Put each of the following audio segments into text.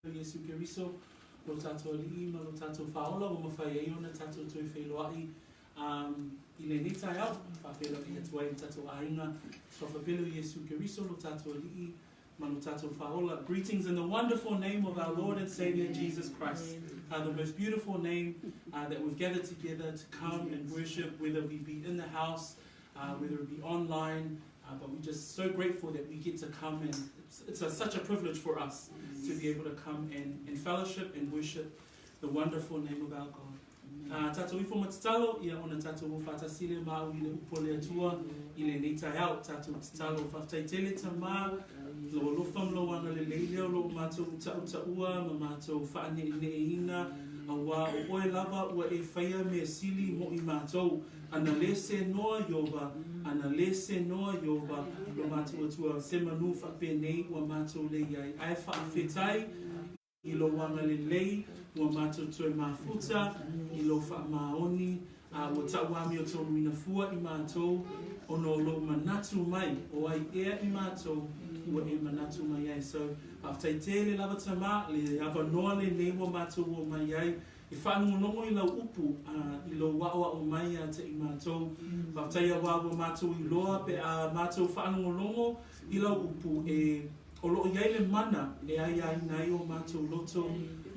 Yesu Keriso, lo tato li ma lo tato faola o mafai e ona tato toi feiloai I le nita au fa fela e tua e tato ainga so fa pelo Yesu Keriso lo tato li ma lo tato faola. Greetings in the wonderful name of our Lord and Savior Jesus Christ, the most beautiful name that we've gathered together to come and worship, whether we be in the house, whether it be online. But we're just so grateful that we get to come, and it's such a privilege for us to be able to come and fellowship and worship the wonderful name of our God. Tato ifo matalo ia ona tato wafata sile ma uile upole atua ile nita out tato matalo wafata itele tama lo lofam lo wana le leileo lo mato uta ua ma mato whaane ina awa oe lava ua e whaia me sili mo I mato ana lese noa yova lo mato atua semanu whapene ua mato le iai ai whaafetai I lo wanga le lei ua mato toe mafuta I lo whaamaoni ua tauami o tonu ina fua I mato ono lo manatu mai o ai ea I mato ua e manatu mai ai. So after le lava tama le ava noa le nei ua mato ua mai ai I whanongongo I lau upu I lo wawa o mai a te I mato after wawa mato I loa pe a mato whanongongo I lau upu e o loo iai le mana e ai ai nai o mato loto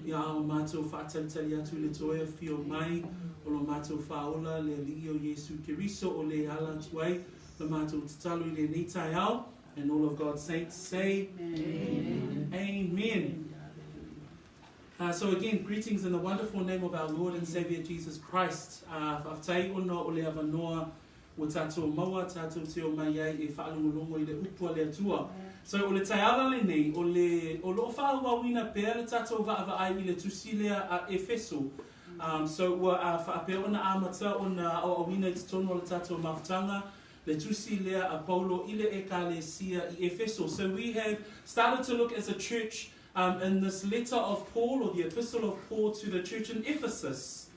ia o mato whaatalitali atu le toea fio mai o lo mato whaola le alii o Yesu Keriso o le ala tuai le mato tatalo I le nitai au, and all of God's saints say Amen. Amen. So again, greetings in the wonderful name of our Lord and Savior Jesus Christ. Whaftai ona o le avanoa o tato maua tato te o mai ai e whaalongolongo I le upua le atua. So o le taiala le nei, o lo whaawawina pēr le tato vaava ai I le tusilea a Efeso. So ua whaapea ona amata ona o awina I titono o le tato mawtanga, le tusilea a Paulo I le ekalesia I Efeso. So we have started to look as a church in this letter of Paul, or the epistle of Paul to the church in Ephesus.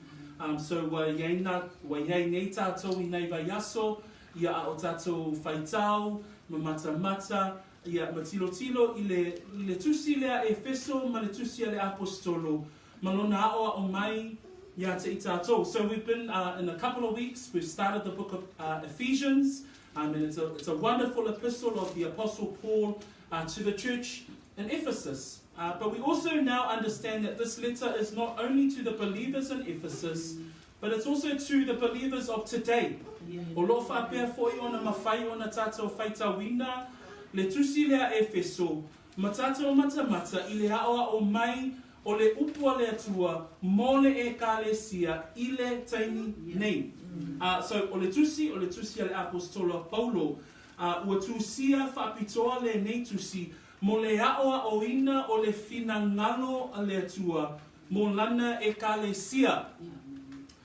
So wa yei nei tato I nei vaiaso, ia o tato whaitau, mata, ia matilo I le tusilea Efeso, ma le tusia le apostolo, malona aoa o mai ia te itato. So we've been in a couple of weeks, we've started the book of Ephesians, and it's a wonderful epistle of the apostle Paul to the church in Ephesus. But we also now understand that this letter is not only to the believers in Ephesus, but it's also to the believers of today. O lo whapea foi ona mawhai ona tātou whaitawina, le tusilea Efeso, matato mata I le aoa o mai o le upua le atua, mo le ekalesia I le taini nei. So o le tusi le apostolo Paulo, ua tusia whaapitoa le nei tusi, mo le aoa o ina o le finangalo a le atua, mo lana ekalesia.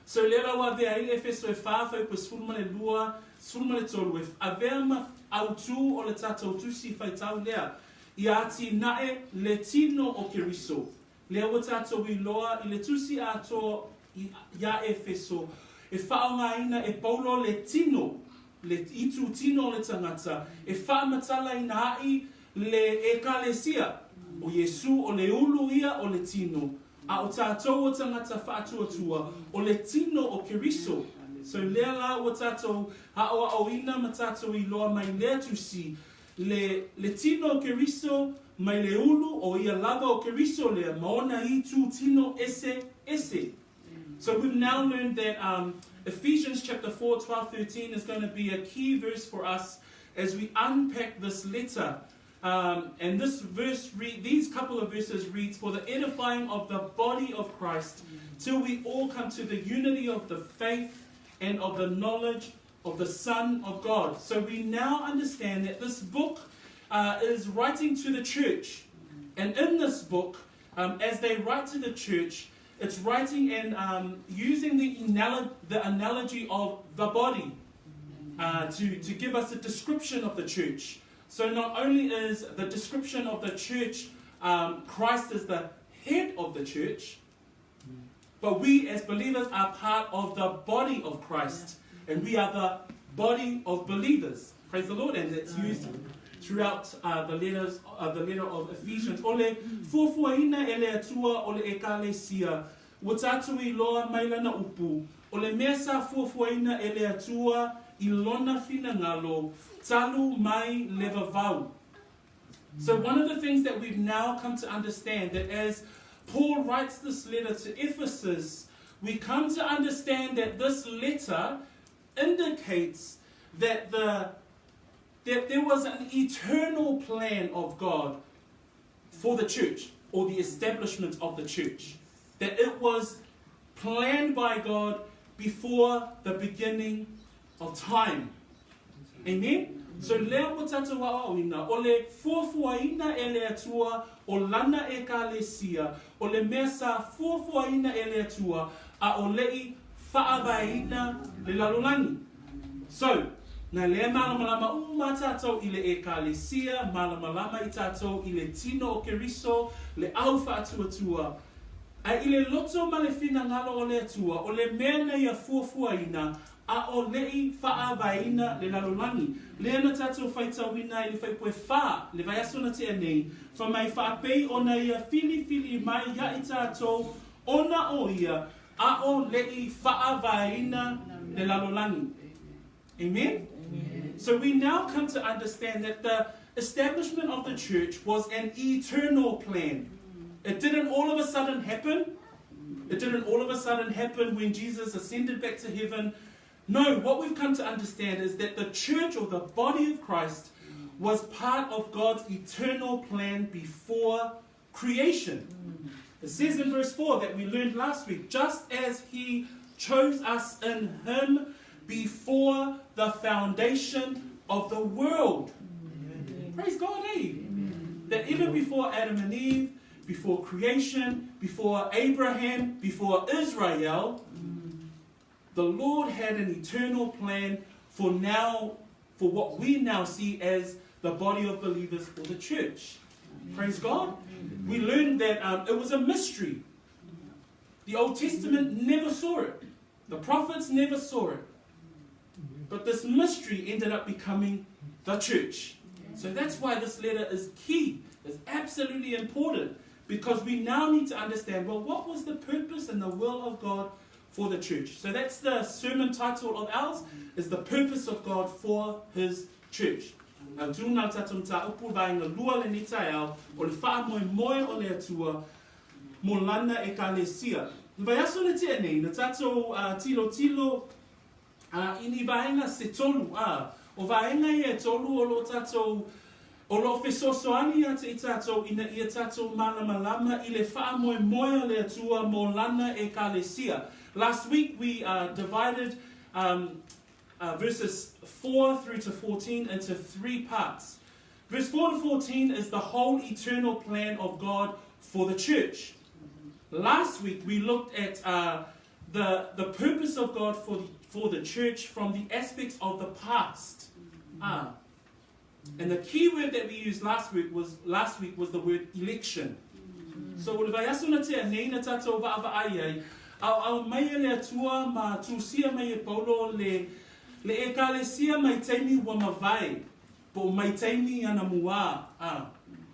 So le rawa vea I Efeso e whawhau pa sfurma le lua, sfurma le tolu, e avea autu o le tatou tusi whaitau lea, I ati nae le tino o Keriso. Lea wa tatou I loa, I le tusi ato ia Efeso, e whaonga ina e Paulo le tino, le itu tino le tangata, e whaamatala ina hai le ekalesia, o Yesu o le ulu ia o le tino, a o tātou o tangata whaatuatua, o le tino o Keriso. So lea la o tātou haoa o ina ma tātou I loa mai lea tusi, le tino o Keriso, mai le ulu o ia lava o Keriso lea, maona I tu tino ese. So we've now learned that Ephesians chapter 4, 12, 13 is going to be a key verse for us as we unpack this letter. And this verse, these couple of verses reads, for the edifying of the body of Christ, till we all come to the unity of the faith and of the knowledge of the Son of God. So we now understand that this book is writing to the church. And in this book, as they write to the church, it's writing and using the analogy of the body to give us a description of the church. So not only is the description of the church, Christ is the head of the church, but we as believers are part of the body of Christ. And we are the body of believers. Praise the Lord. And it's used throughout the letter of Ephesians. Ole fuafuaina ele atua ole ekalesia. Watatu I loa mailana upu. Ole mesa fuafuaina ele atua ilona fina ngalo talu mai levavau. So one of the things that we've now come to understand, that as Paul writes this letter to Ephesus, we come to understand that this letter indicates that there was an eternal plan of God for the church, or the establishment of the church. That it was planned by God before the beginning of time. Amen? So lea mo tata wa awina, ole fuafuaina ele atua, o Lana ekalesia, ole mesa fuafuaina ele atua, a olei faamoemoe le lalolani. So, na lea malamalama matatou I le ekalesia, malamalama I tatou I le tino o keriso, le au faatuatua. A I le loto ma le fina ngalo o le atua, o le mena ia fuafuaina, a o lei faamoemoe le lalolani. Lea na tatou faitawina I le faipue fa, le vaiaso na te anei, fa mai faapei ona ia fili mai ia I tatou, ona o ia, a o lei faamoemoe le lalolani. Amen? Amen? So we now come to understand that the establishment of the church was an eternal plan. It didn't all of a sudden happen. It didn't all of a sudden happen when Jesus ascended back to heaven. No, what we've come to understand is that the church, or the body of Christ, was part of God's eternal plan before creation. It says in verse 4 that we learned last week, just as He chose us in Him before the foundation of the world. Amen. Praise God, eh? Amen. That even before Adam and Eve, before creation, before Abraham, before Israel, the Lord had an eternal plan for what we now see as the body of believers, or the church. Praise God. We learned that it was a mystery. The Old Testament never saw it. The prophets never saw it. But this mystery ended up becoming the church. So that's why this letter is key. It's absolutely important. Because we now need to understand, well, what was the purpose and the will of God for the church? So that's the sermon title of ours, is the purpose of God for His church. Now, tūna tatum ta upu vaenga lua le nita au, o le faamoemoe o le atua, mo Lana ekalesia. Vai aso le te nei, na tatou tilo, ini vaenga se tolu, o vaenga e tolu o lo tatou, o lo Efeso soani ate I tatou, ina ia tatou malamalama I le faamoemoe o le atua, mo Lana ekalesia. Last week we divided verses 4 through to 14 into 3 parts. Verse 4 to 14 is the whole eternal plan of God for the church. Last week we looked at the purpose of God for the church from the aspects of the past. And the key word that we used last week was the word election. So o le vaiasuna te anei na tatou vaavaai au mai le atua ma tusia mai e paulo le ekalesia mai taimi wa mavai po mai taimi ana mua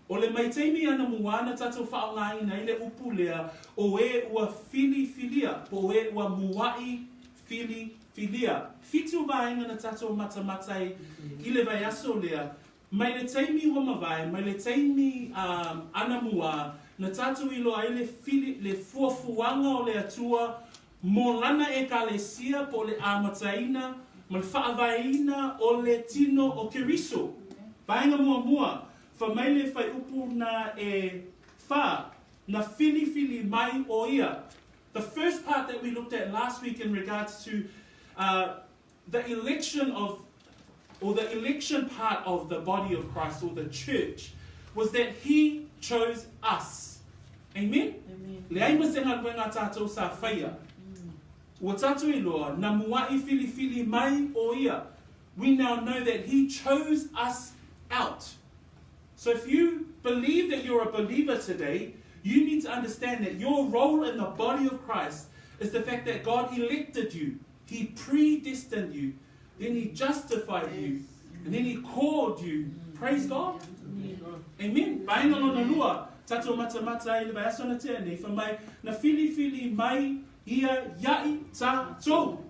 o le mai taimi ana mua na tatou whaongai na ile upu lea o e ua filia po e ua muai filia fitu vaenga na tatou matamatai ile vai aso lea mai le taimi wa mavai mai le taimi ana mua na tatou ilo ai le fuafuanga o le atua mo Lana ekalesia po le amataina ma le faamoemoe o le tino o keriso. Vaenga mua fa mai le fai upu na na fili mai o ia. The first part that we looked at last week in regards to the election part of the body of Christ, or the church, was that He chose us. Amen? Le ai masenga ngā tātou sa whaia. Ua tātou I loa, na muai fili mai o ia. We now know that He chose us out. So if you believe that you're a believer today, you need to understand that your role in the body of Christ is the fact that God elected you. He predestined you. Then He justified you. And then He called you Praise God. Amen. Baina no na lua. Tato mata mata ili ba asona tene. Fa mai na fili mai ia yai tato.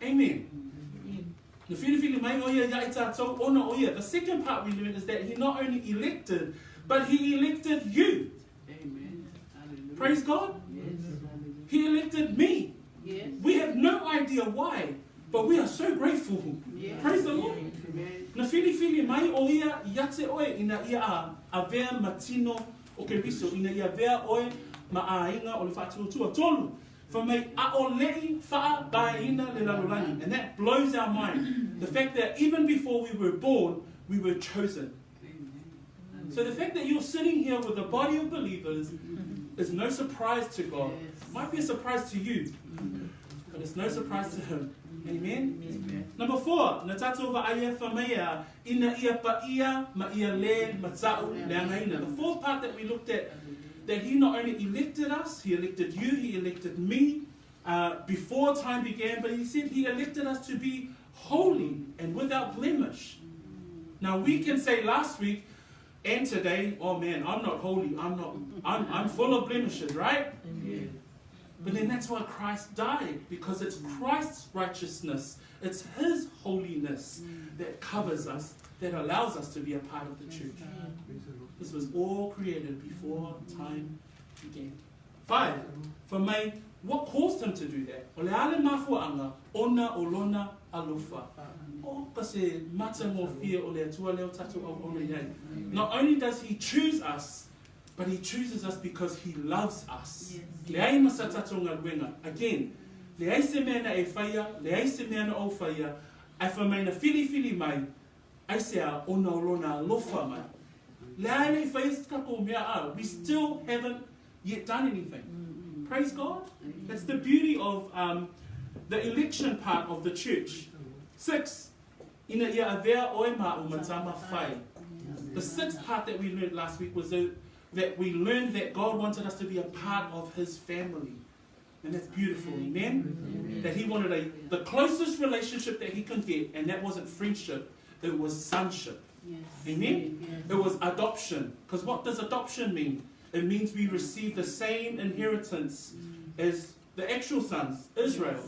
Amen. The second part we learned is that he not only elected, but he elected you. Amen. Praise God. Yes. He elected me. Yes. We have no idea why, but we are so grateful. Yes. Praise the Lord. Na fili mai o ia yate oe ina ia a vea matino o ke riso ina ia vea oe maainga o le whātua tolu. For me, and that blows our mind. The fact that even before we were born, we were chosen. So the fact that you're sitting here with a body of believers is no surprise to God. It might be a surprise to you, but it's no surprise to Him. Amen? Number 4, the fourth part that we looked at, that he not only elected us, he elected you, he elected me before time began, but he said he elected us to be holy and without blemish. Now we can say last week and today, oh man, I'm not holy, I'm full of blemishes, right? Yeah. But then that's why Christ died, because it's Christ's righteousness, it's His holiness that covers us, that allows us to be a part of the church. This was all created before time began. 5. For me, what caused him to do that? Not only does he choose us, but he chooses us because he loves us. Again, we still haven't yet done anything. Praise God. That's the beauty of the election part of the church. 6. The sixth part that we learned last week was that we learned that God wanted us to be a part of His family. And that's beautiful, amen? That He wanted the closest relationship that He can get, and that wasn't friendship, it was sonship. Amen? It was adoption. Because what does adoption mean? It means we receive the same inheritance as the actual sons, Israel.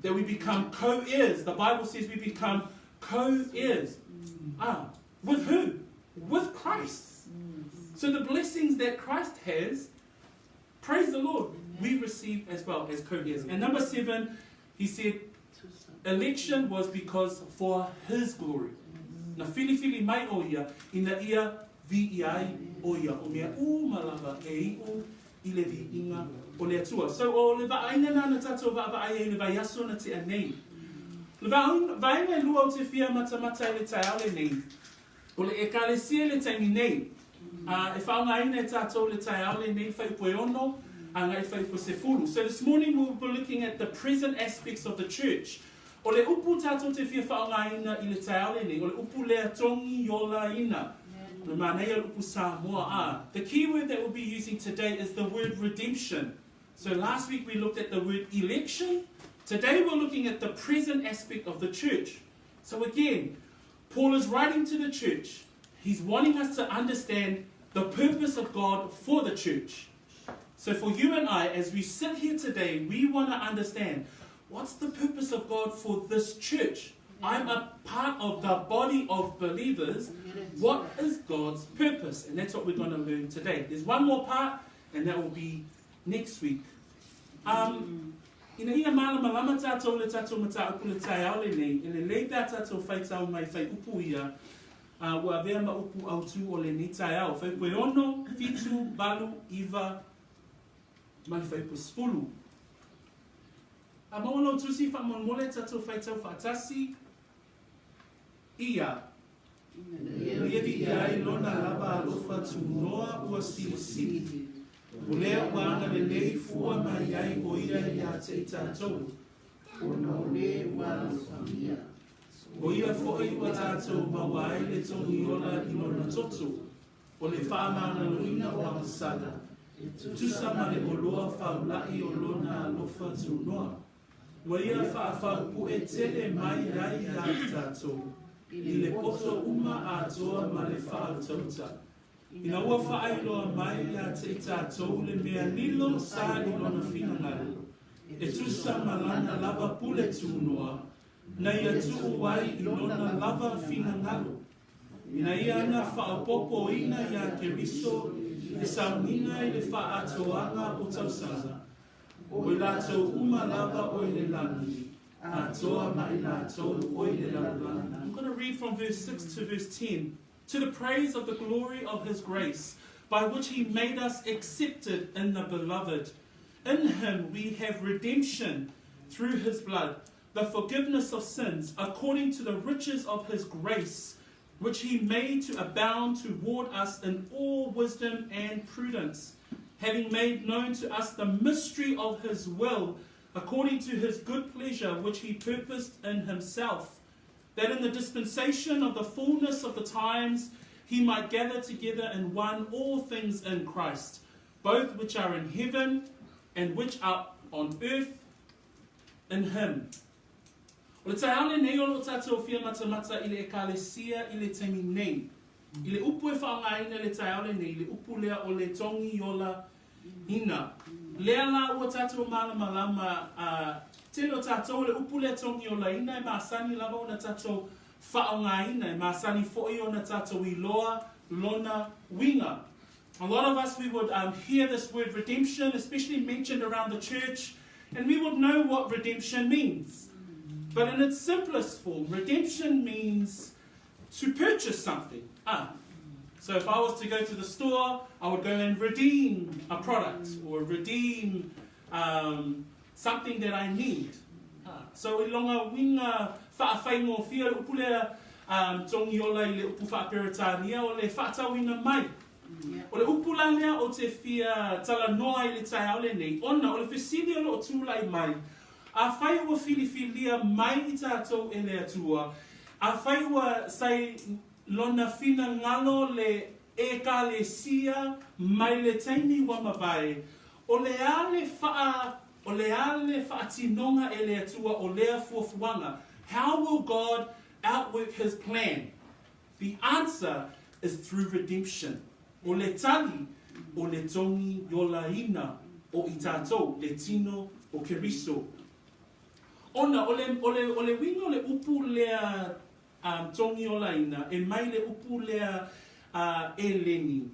That we become co-heirs. The Bible says we become co-heirs. With who? With Christ. So the blessings that Christ has, praise the Lord, we receive as well as co-heirs. And number 7, he said, election was because for His glory. Na fili mai o ia, ina ia VEI o ia, o mea malava e o I le vi inga o le atua. So o le vaaina na tatou vaavai e le vaiaso na te anei. Le vaina lua o te fia matamata e le taiale nei. O le ekalesia le taimi nei. E whaongaina e tatou le taiale nei whaipoe ono, anga e whaipoe se furu. So this morning we'll be looking at the present aspects of the church. O le upu tatou te fia whaongaina I le taiale nei. O le upu lea tongi yola ina. The key word that we'll be using today is the word redemption. So last week we looked at the word election. Today we're looking at the present aspect of the church. So again, Paul is writing to the church. He's wanting us to understand the purpose of God for the church. So for you and I, as we sit here today, we want to understand what's the purpose of God for this church. I'm a part of the body of believers. What is God's purpose? And that's what we're going to learn today. There's one more part, and that will be next week. Ina ia malama tātou le tātou mata upu le tai au le nei, e le lei tātou whaitau mai whai upu ia, ua vea ma upu autu o le nei tai au. Whai koe ono, fitu, balu, iwa, mai whai po spulu. A maolo tusi whamon tātou whaitau whaatasi, ia. Ia di ai lona lava alofa tu noa ua sili. O lea wanga le lei fua mai ai o ia ia te tātou. O le wala samia. O ia fo'i wa tātou mawai le tongi ola I lona toto. O le whaamana luina o amasada. Tusama le oloa whaulai o lona alofa tu noa. Wa ia whaafau pu e tele mai ai ia tātou. I le poto uma Atua ma le whaatauta. Ina ua whaailoa mai a te tātou le mea nilo sa ilona whinangaru. E tusa ma Lana lava pule tūnoa, na ia tuu wai ilona lava whinangaru. Ina ia ana whaapopo ina ia keriso, e saunina i le whaatoanga o tausanga. O i lātou uma lava o i le langi, atoa ma i lātou o i le langi. I'm going to read from verse 6 to verse 10. To the praise of the glory of his grace, by which he made us accepted in the beloved. In him we have redemption through his blood, the forgiveness of sins, according to the riches of his grace, which he made to abound toward us in all wisdom and prudence, having made known to us the mystery of his will, according to his good pleasure, which he purposed in himself, that in the dispensation of the fullness of the times he might gather together in one all things in Christ, both which are in heaven and which are on earth in him. O le taeale nei o lo tātou fia matamata i le ekalesia i le temi nei. I le upu e whaangaina le taeale nei, le upu lea o le tongi yola ina. Lea la ua tātou malama tēno tātou le upu le tongi o la ina e māsani lava o na tātou whaongaina e māsani fo'i o na tātou I loa, lona, winga. A lot of us, we would hear this word redemption, especially mentioned around the church, and we would know what redemption means. But in its simplest form, redemption means to purchase something. So if I was to go to the store, I would go and redeem a product or redeem something that I need. So I longa winga whaafaigo fia le upulea tongi ola I le upu whaaperatania o le whaatawina mai. O le upulanga o te fia tala noa I le taiaole nei. Ona o le whesili o lo tūlai mai. A whai ua whiliwhilia mai I tātou e le atua. A whai ua sai lona whina ngalo le ekalesia mai le taimi wa mawai. O le ale whaatinonga e le atua o lea fuafuanga. How will God outwork his plan? The answer is through redemption. O le tali, o le tongi yolaina, o I tātou, le tino o keriso. Ona, o le winga o le upu lea tongi yolaina, e mai le upu lea e leni.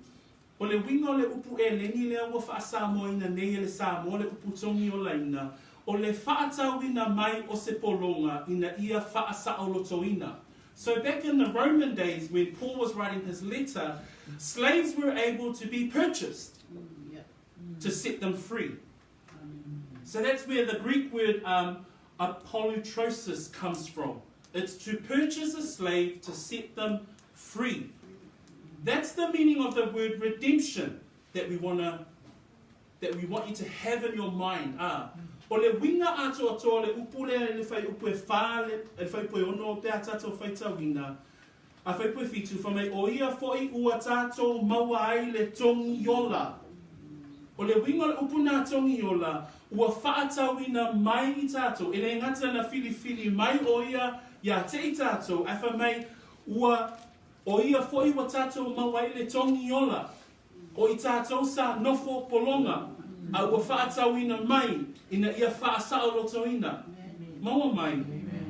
O le winga o le upu e leni lea ua whaasamoina nei e le Samoa, le upu tongi o laina. O le whaatawina mai o se polonga ina ia whaasaolotoina. So back in the Roman days, when Paul was writing his letter, slaves were able to be purchased to set them free. So that's where the Greek word apolutrosis comes from. It's to purchase a slave to set them free. That's the meaning of the word redemption that we want you to have in your mind. O le winga ato ato le upule le fai upu e wha le fai upu e ono te atato fai tawina. A fai upu e fitu whamai o ia foi ua tato maua ai le tongi yola. O le winga le upu na tongi yola ua whaatawina mai I tato. E le ngata na fili mai o ia te I tato. A whamai ua o ia foi ua tato maua ai le tongi yola. O I tato sa nofo polonga. A ua whaatawina mai ina ia whaasaolotoina. Maua mai.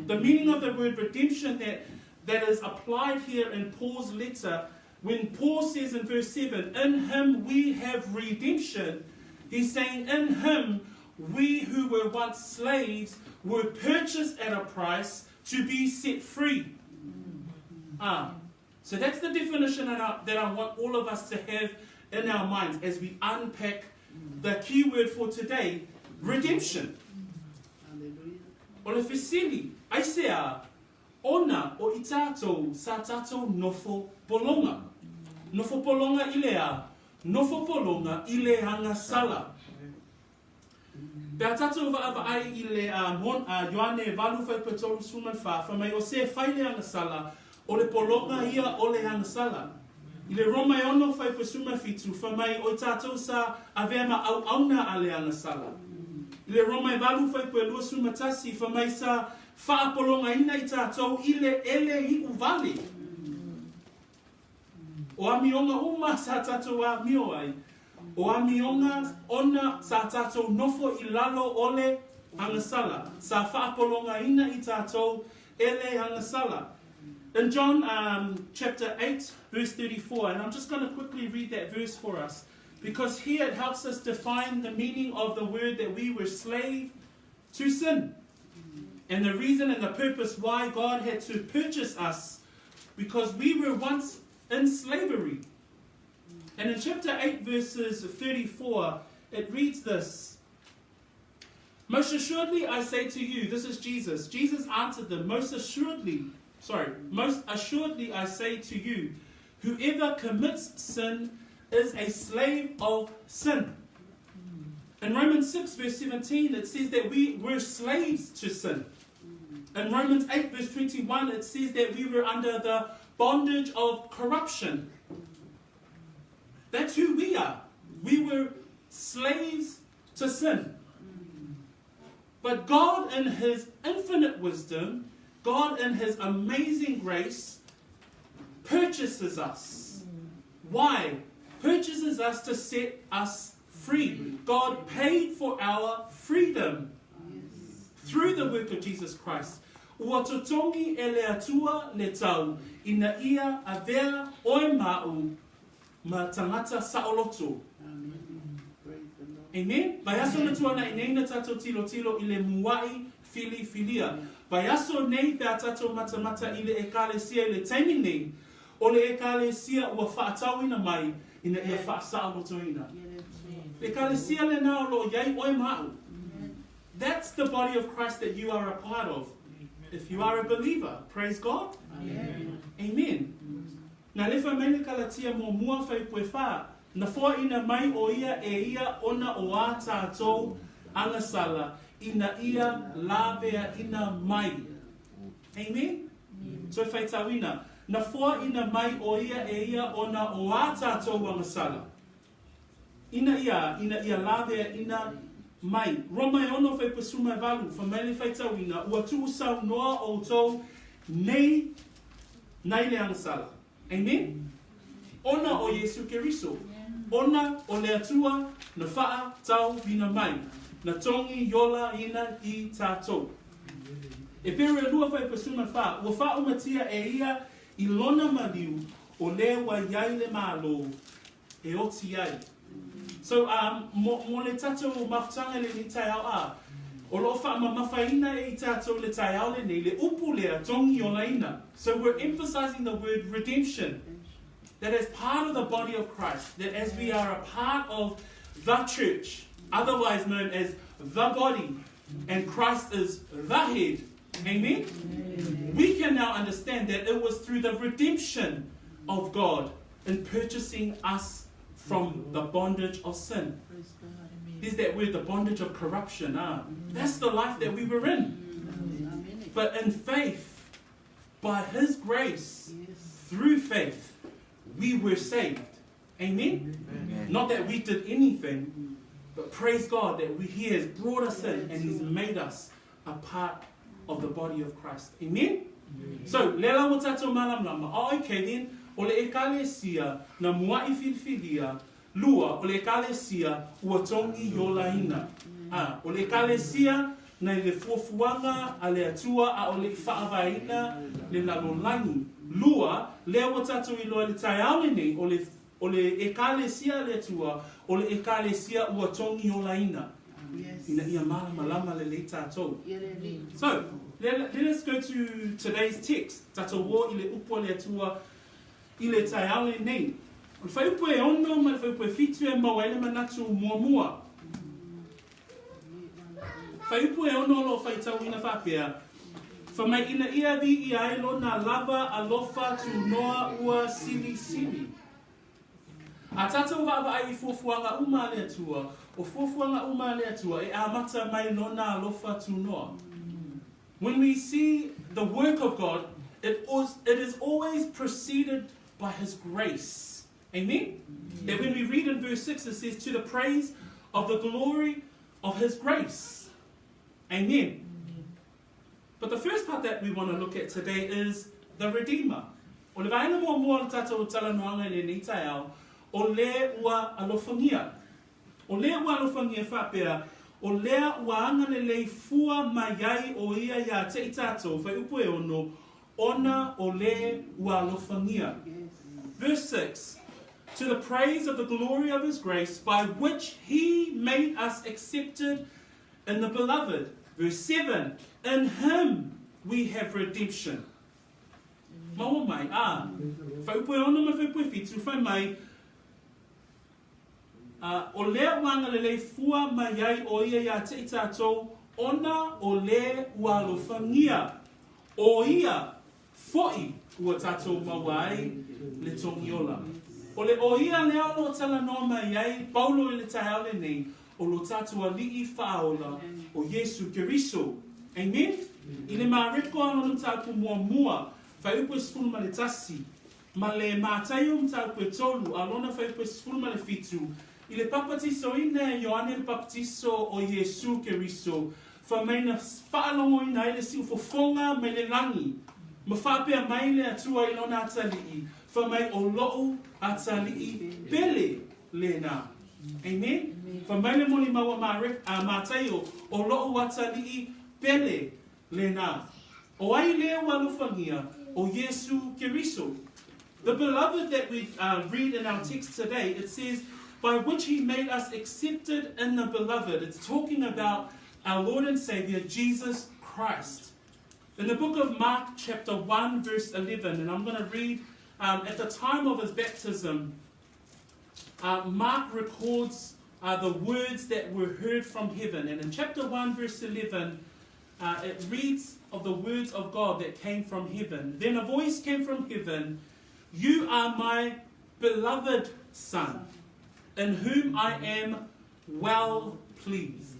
The meaning of the word redemption that is applied here in Paul's letter, when Paul says in verse 7, in him we have redemption, he's saying in him we who were once slaves were purchased at a price to be set free. So that's the definition that I want all of us to have in our minds as we unpack the key word for today, redemption. O le whesili, aisea, ona o I tātou sa tātou nofo polonga. Nofo polonga I lea, nofo polonga I le hanga sala. Pea tātou wa ai I le Ioane valu whai petolu suman whamai o se whai le hanga sala, o le polonga ia o le hanga sala. I le Roma e ono whai pesuma fitu, whamai o tātou sa avea ma au auna a le ana sala. I le Roma e walu whai pe lua sumatasi, whamai sa whaapolonga ina I tātou ile ele I uvale. O amionga uma sa tātou a mio ai. O amionga ona sa tātou nofo I lalo ole hangasala. Sa whaapolonga ina I tātou ele hangasala. In John chapter 8, verse 34, and I'm just going to quickly read that verse for us, because here it helps us define the meaning of the word that we were slave to sin. And the reason and the purpose why God had to purchase us, because we were once in slavery. And in chapter 8, verses 34, it reads this. Most assuredly I say to you, this is Jesus. Jesus answered them, most assuredly I say to you, whoever commits sin is a slave of sin. In Romans 6 verse 17 it says that we were slaves to sin. In Romans 8 verse 21 it says that we were under the bondage of corruption. That's who we are. We were slaves to sin. But God in His infinite wisdom, God in His amazing grace purchases us. Why? Purchases us to set us free. God paid for our freedom through the work of Jesus Christ. Ua totongi e le atua le tau, ina ia avea oe mau ma tangata saoloto. Amen. Baiaso na tuana ineina tato tilo tilo ile muai fili filia. Baiaso nei pea tato mata mata ile ekalesia ile taimi nei. Ole ekalesia ua whaatau ina mai ina ia whaasaloto ina. Ekalesia le nao lo yai oe mau. That's the body of Christ that you are a part of. If you are a believer, praise God. Amen. Amen. Na lefa mele kalatia mo mua fai pue wha. Na fua ina mai o ia e ia ona o a tātou angasala. Ina ia lavea ina mai. Amen? So fai tawina. Na fua ina mai o ia e ia ona o a tātou angasala. Ina ia lavea ina mai. Roma e ono fai pasuma valu. Famele fai tawina. Ua tu sau noa o tau nei le angasala. Amen? Ona o Yesu Keriso. Ona o le atua na faa tau vina mai. Na tongi yola ina I tātou. E pere lua fai pasuna faa. Ua faa umatia e ia I lona maliu o le wa iai le malo e oti ai. So mo le tatou mafutanga le ni tai au a. O lo faa mawhaiina e I tātou le tai au le nei le upu lea tongi yola ina. So we're emphasizing the word redemption. That as part of the body of Christ, that as we are a part of the church, otherwise known as the body, and Christ is the head, amen? We can now understand that it was through the redemption of God in purchasing us from the bondage of sin. There's that word, the bondage of corruption. That's the life that we were in. But in faith, by His grace, through faith, we were saved. Amen? Amen? Not that we did anything, but praise God that He has brought us in and He's made us a part of the body of Christ. Amen? Amen. So, lela o tato malam lama. Okay then, o le ekalesia na muai filfilia, lua o le ekalesia ua tongi yola ina. O le ekalesia na le fuafuanga a le atua a o le whaavaina le lalolani. Lua, lea wa tatu I loa le tai aole nei, o le ekalesia le tua, o le ekalesia ua tongi o la ina. Ina ia malama le le tātou. So, let us go to today's text. Tātou wō I le upo le tua, I le tai aole nei. O le whai upo e ono, ma le whai upo e fitu e mawele manatu mua. Whai upo e ono lo whai tau ina whapea. Whamai ina ia vi I ailo na lava alofa tu noa ua sili sili. A tātou wāwa ai I fuafuanga uma le atua, o fuafuanga uma le atua e amata mai lona alofa tu noa. When we see the work of God, it is always preceded by His grace. Amen? That when we read in verse 6 it says, to the praise of the glory of His grace. Amen? But the first part that we want to look at today is the Redeemer. O le vaina mua mua le tātou talanoanga le nei tai au, o le ua alofangia. O le ua alofangia whapea, o lea ua anga le lei fua maiai o ia ia te i tātou, whai upu e ono, ona o le ua alofangia. Verse 6, to the praise of the glory of his grace, by which he made us accepted in the beloved. Verse 7, in him we have redemption. Maua mai, whai upu e ono ma whai upu e fitu, whai mai, o lea wanga le fua maiai o ia ia te i tātou, ona o le ua alofangia, o ia fo'i ua tātou mawai le tongiola. O le o ia lea o tala no maiai, paulo le taeale nei, o lo tātou ali'i whaola o Yesu Keriso. Amen? I le māreko anō tātou mua mua, whai upu e sfulu ma le tasi, ma le mātai o tātou e tolu, alona whai upu e sfulu ma le fitu, I le papatiso ina Ioane le papatiso o Yesu Keriso. Fa mai na whaalongo ina i le siu fofonga mai le langi. Ma whapea mai le atua I lona atalii. Fa mai o loo atalii pele lena. Amen? Fa mai le moni maua mātai o loo atalii pele lena. O ai lea walufangia o Yesu Keriso. The beloved that we read in our text today, it says, by which he made us accepted in the beloved. It's talking about our Lord and Savior, Jesus Christ. In the book of Mark, chapter 1, verse 11, and I'm going to read, at the time of his baptism, Mark records the words that were heard from heaven. And in chapter 1, verse 11, it reads of the words of God that came from heaven. Then a voice came from heaven, you are my beloved Son, in whom I am well pleased.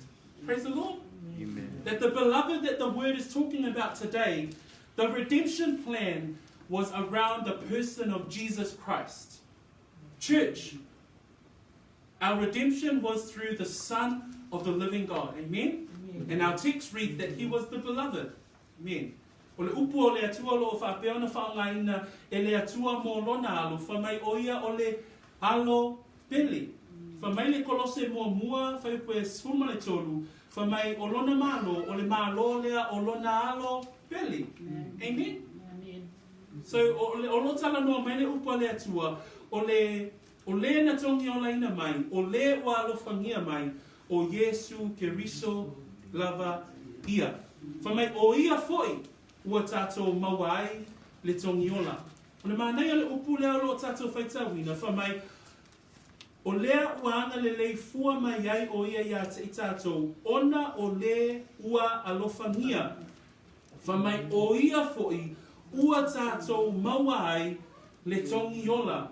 Praise the Lord. Amen. That the beloved that the word is talking about today, the redemption plan was around the person of Jesus Christ. Church, our redemption was through the Son of the living God. Amen? Amen. And our text reads that he was the beloved. Amen. O le upu o le atua lo whapea ona whaongaina e le atua mo lona alo, whamai oia o le alo pele. Whamai le kolose mua mua, whaipu e sfuma le tolu, whamai o lona malo, o le malo lea o lona alo pele. Amen? So, o lo tala noa mai le upu le atua, o le na tongi o laina mai, o le wa alo whangia mai, o Yesu Keriso lava ia. Whamai o ia foi, ua tātou mawai le tongiola. O le mānei le upu lea lo tātou whaitawina, whamai o lea ua anga le lei fua mai ai o ia ia te i tātou, ona o le ua alofangia. Whamai o ia foi, ua tātou mawai le tongiola.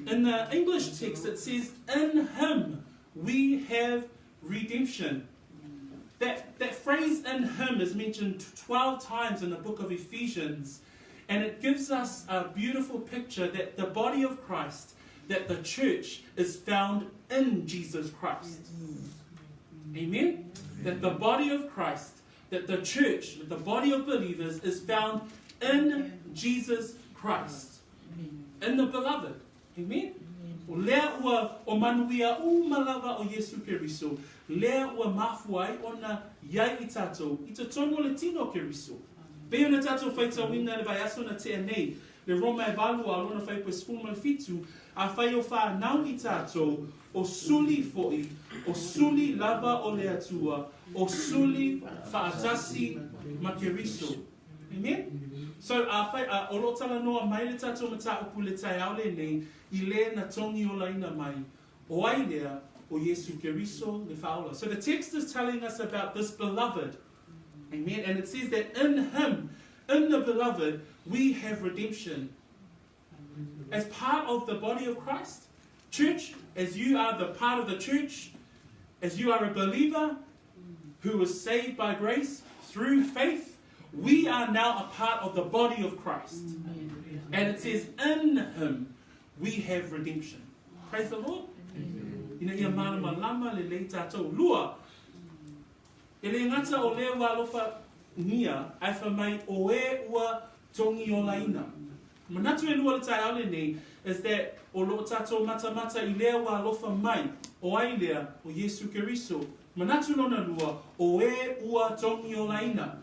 In the English text it says, in him we have redemption. That phrase in him is mentioned 12 times in the book of Ephesians, and it gives us a beautiful picture that the body of Christ, that the church is found in Jesus Christ. Amen? That the body of Christ, that the church, that the body of believers is found in Jesus Christ. In the beloved. Amen? O lea ua o manuia malava o Yesu Keriso. Lea ua mafuai ona iai I tātou. I te tono le tino Keriso. Pea na tātou whaitawina le vai aso na te anei. Le Roma e valu a lona whai po spulman fitu. A whai o wha nau I tātou. O suli foi. O suli lava o le atua. O suli whaatasi ma Keriso. Amen? So, o lo tala noa mai le tātou mata upu le tai au le nei, I le na tongi o laina mai, o ai lea o Yesu Keriso le whaola. So the text is telling us about this beloved. Amen? And it says that in him, in the beloved, we have redemption. As part of the body of Christ, church, as you are the part of the church, as you are a believer who was saved by grace through faith, we are now a part of the body of Christ. And it says, in him, we have redemption. Praise the Lord. Ina ia marama lama le lei tātou lua. E le ngata o lea walofa nia, ai whamai o e ua tongi o laina. Manatu e lua le tai ale nei, is that o lo tatou mata I lea wa alofa mai, o ai lea o Yesu Keriso. Manatu lona lua, o e ua tongi o laina.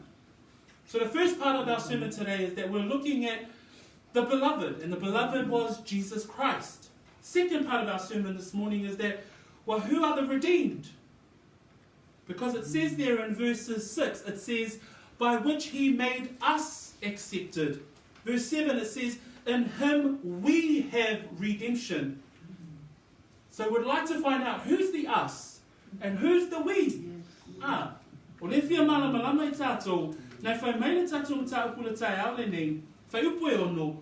So the first part of our sermon today is that we're looking at the beloved, and the beloved was Jesus Christ. Second part of our sermon this morning is that, well, who are the redeemed? Because it says there in verses 6, it says, by which he made us accepted. Verse 7, it says, in him we have redemption. So we'd like to find out who's the us and who's the we. O le fia malama I tātou, nei whai meina tātou mta upula tai aule nei, whai upu e ono,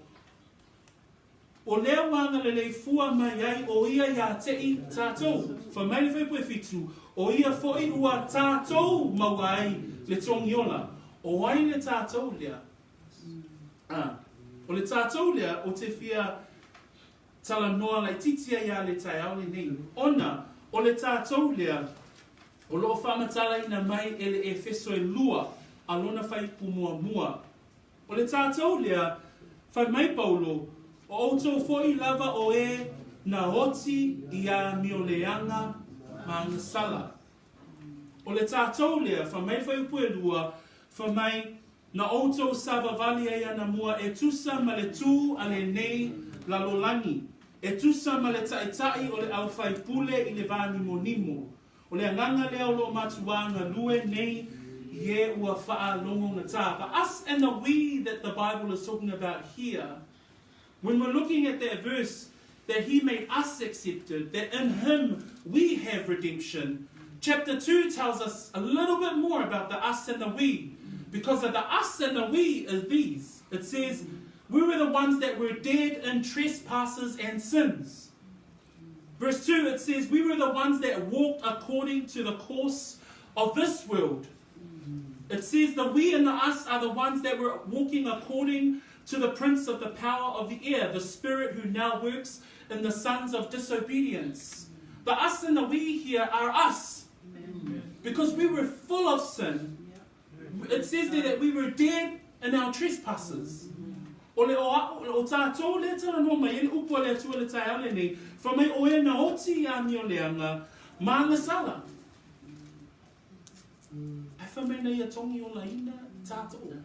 o lea wanga le lei fua mai ai o ia ia te I tātou. Whai meina whai upu e fitu, o ia foi ua tātou mawai le tongi ola. O ai le tātou lea. O le tātou lea o te fia tala noa lai titia ia le tai aule nei. Ona, o le tātou lea, o loo whamatala ina mai e le Efeso e lua, alona whai pumuamua. O le tātou lea, whai mai Paulo, o outou foi lava o e na oti ia mioleanga mangasala. O le tātou lea, whai mai whai upu e lua, whai mai na outou sava vali e ana mua e tusa ma le tū ale nei la lolangi. E tusa ma le taitai o le au whai pule I le vani monimo. O le anganga leo lo matuanga lue nei ye ua faa longo na tā. But us and the we that the Bible is talking about here, when we're looking at that verse, that he made us accepted, that in him we have redemption. Chapter 2 tells us a little bit more about the us and the we. Because of the us and the we is these. It says, we were the ones that were dead in trespasses and sins. Verse 2, it says, we were the ones that walked according to the course of this world. It says the we and the us are the ones that were walking according to the prince of the power of the air, the spirit who now works in the sons of disobedience. The us and the we here are us. Because we were full of sin. It says there that we were dead in our trespasses. O tātou le tala no mai, ele upo le atua le tai ale nei, wha mai o e na oti a mio leanga, mangasala. Ai wha mai nei a tongi o laina, tātou.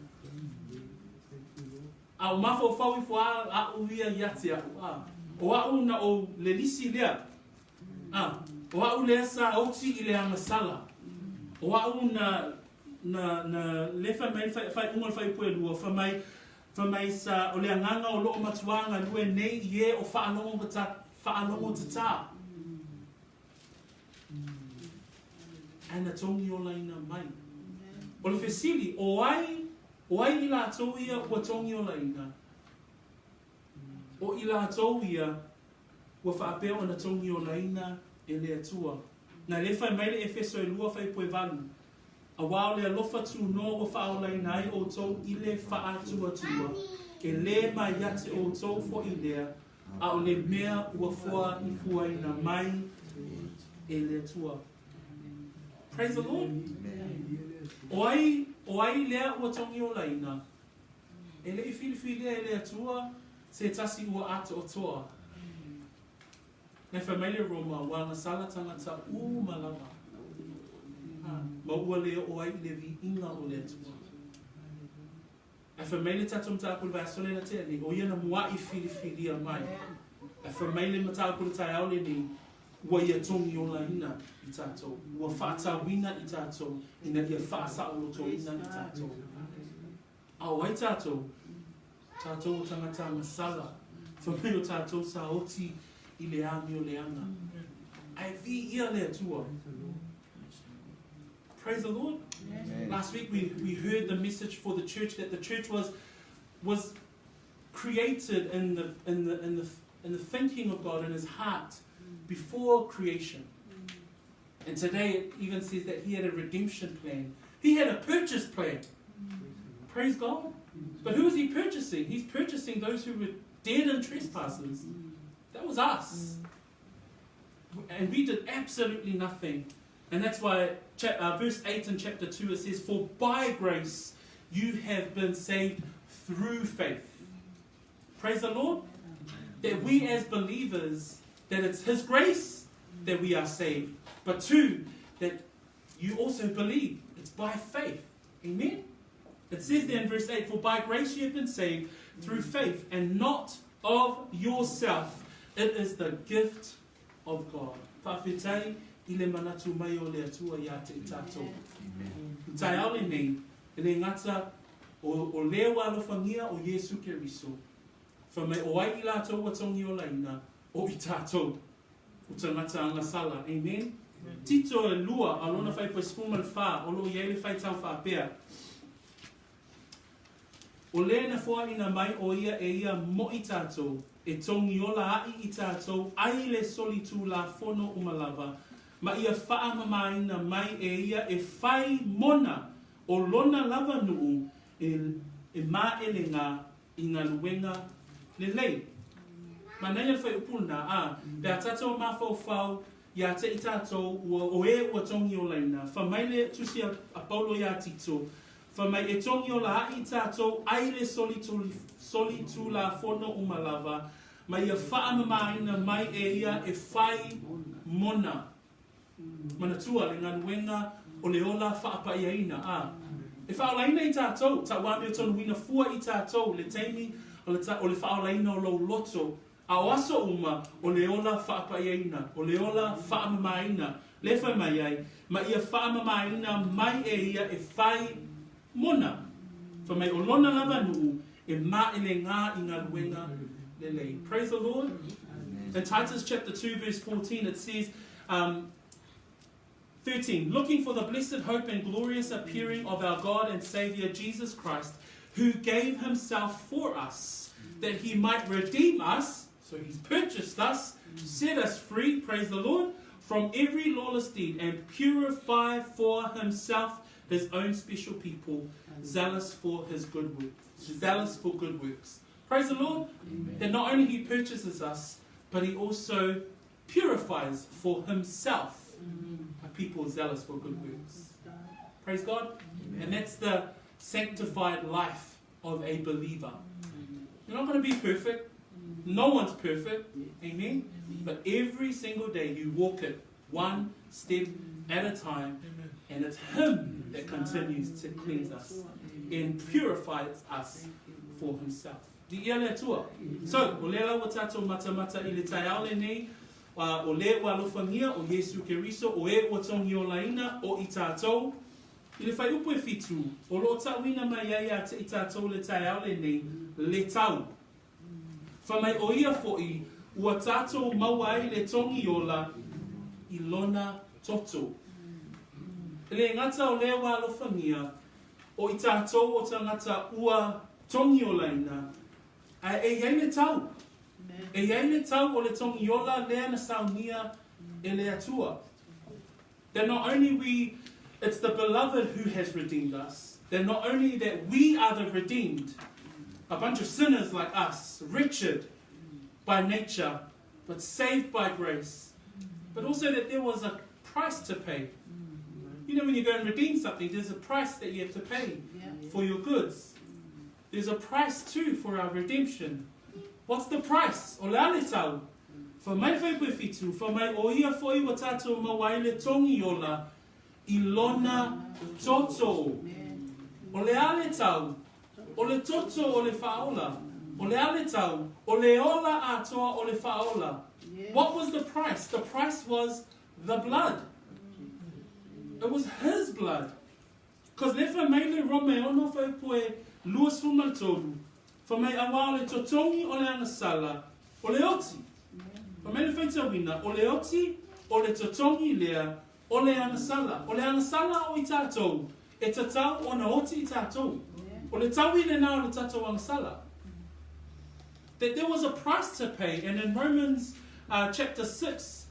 Au mafo whaui fua a uia iati au. O au na o le lisi lea. O au lea sa oti I le angasala. O au na le wha mai whai ungal whai pue lua, wha mai sa o le anganga o loo matuanga lue nei ie o whaanongo te tā. Ana tongi o laina mai. O le whesili, o ai I la tau ia ua tongi o laina. O I la tau ia ua whaapeo ana tongi o laina e le atua. Na le whai mai le Efeso e lua whai pue valu. A wao le alofa tu no o whao laina ai o tau I le wha atua tua. E le mai ate o tau fo I lea. A o le mea ua fua I fua ina mai e le atua. Praise the Lord. O ai lea ua tongi o laina. E le I fili e le atua se tasi ua ato o toa. Nei whamaile Roma wanga sala tangata malama. Ma ua lea o ai le vi inga o le atua. A whamaile tatum tāpul vai sole na te ani, o ia na mua I fili a mai. A whamaile ma tāpul tai aule ni, ua ia tongi o laina I tātou. Ua whaata wina I tātou, ina ia whaasa o loto ina I tātou. Au ai tātou o tangata masala, whamai o tātou sa oti I le ami o le anga. Ai vi ia le atua. Praise the Lord. Amen. Last week we heard the message for the church that the church was created in the thinking of God in His heart before creation. And today it even says that He had a redemption plan. He had a purchase plan. Praise God. But who is He purchasing? He's purchasing those who were dead in trespasses. That was us. And we did absolutely nothing. And that's why verse 8 in chapter 2 it says, for by grace you have been saved through faith. Praise the Lord. That we as believers, that it's His grace that we are saved. But 2, that you also believe. It's by faith. Amen? It says there in verse 8, for by grace you have been saved through faith, and not of yourself. It is the gift of God. Whawhetai I le manatu mai o le atua ia te tātou. Tai aole nei, le ngata o lea walofangia o Yesu Keriso. Whamai o ai I lātou watongi o laina o I tātou. O ta ngata angasala. Amen? Tito e lua, alona whai pa spuma le wha, o lo iei le whai tau wha pēr. O lea na whua ina mai o ia e ia mo I tātou, e tongi o la ai I tātou, ai le soli tū la whono umalava, ma ia faamoemoe mai e ia e whai mona o lona lava nuu e maelenga I ngā luenga le lei. Ma nei le whai upuna, pēr tātou ma whau ia te I tātou o e ua tongi o laina, whamai le tusi a Paulo ia tito, whamai e tongi o la ai I tātou, ai le soli tū la whono umalava, ma ia faamoemoe mai e ia e whai mona. Manatua le ngā nuenga o le ola whaapaiaina. E whaolaina I tātou, ta wāmea tonu wina fua I tātou, le teimi o le whaolaina o lo loto. A o aso uma o le ola whaapaiaina, o le ola whaamoemoe, le whai mai ai, ma ia whaamoemoe mai e ia e whai mona. Whamai o lona lava nuu e maele ngā I ngā luenga le lei. Praise the Lord. In Titus chapter 2 verse 14 it says, 13, looking for the blessed hope and glorious appearing of our God and Saviour Jesus Christ, who gave Himself for us, that He might redeem us, so He's purchased us, set us free, praise the Lord, from every lawless deed, and purify for Himself His own special people, zealous for His good works. Zealous for good works. Praise the Lord. Amen. That not only He purchases us, but He also purifies for Himself a people zealous for good works. Praise God. Amen. And that's the sanctified life of a believer. You're not going to be perfect. No one's perfect. Amen. But every single day you walk it one step at a time, and it's Him that continues to cleanse us and purifies us for Himself. Di ia le atua. So, o le lau tātou mata I le tai aole nei, o le walofangia o Yesu Keriso, o e ua tongi o laina o I tātou. I le whai upo e fitu, o lo tauina mai ai a te I tātou le tai aole nei, le tau. Whamai o ia fo'i, ua tātou maua ai le tongi ola I lona toto. Le ngata o le walofangia, o I tātou o ta ngata ua tongi o laina, e iei le tau. E iei le tau o le tongi ola lea na saunia e le atua. That not only it's the beloved who has redeemed us, that not only that we are the redeemed, a bunch of sinners like us, wretched by nature, but saved by grace, but also that there was a price to pay. You know, when you go and redeem something, there's a price that you have to pay for your goods. There's a price too for our redemption. What's the price? O le ale tau. For mai whai pui fitu, for mai o ia foi wa tātou mawai le tongi ola, I lona toto. O le ale tau, o le toto o le whaola. O le ale tau, o le ola atoa o le whaola. What was the price? The price was the blood. It was His blood. Because le wha mai le rome ono whai pui luas fumaltonu. For mai awa o le totongi o le angasala, o le oti. For mai le whaitawina, o le oti, o le totongi lea, o le angasala. O le angasala o I tātou, e tatau o na oti I tātou. O le taui le nā o le tātou angasala. That there was a price to pay, and in Romans chapter 6,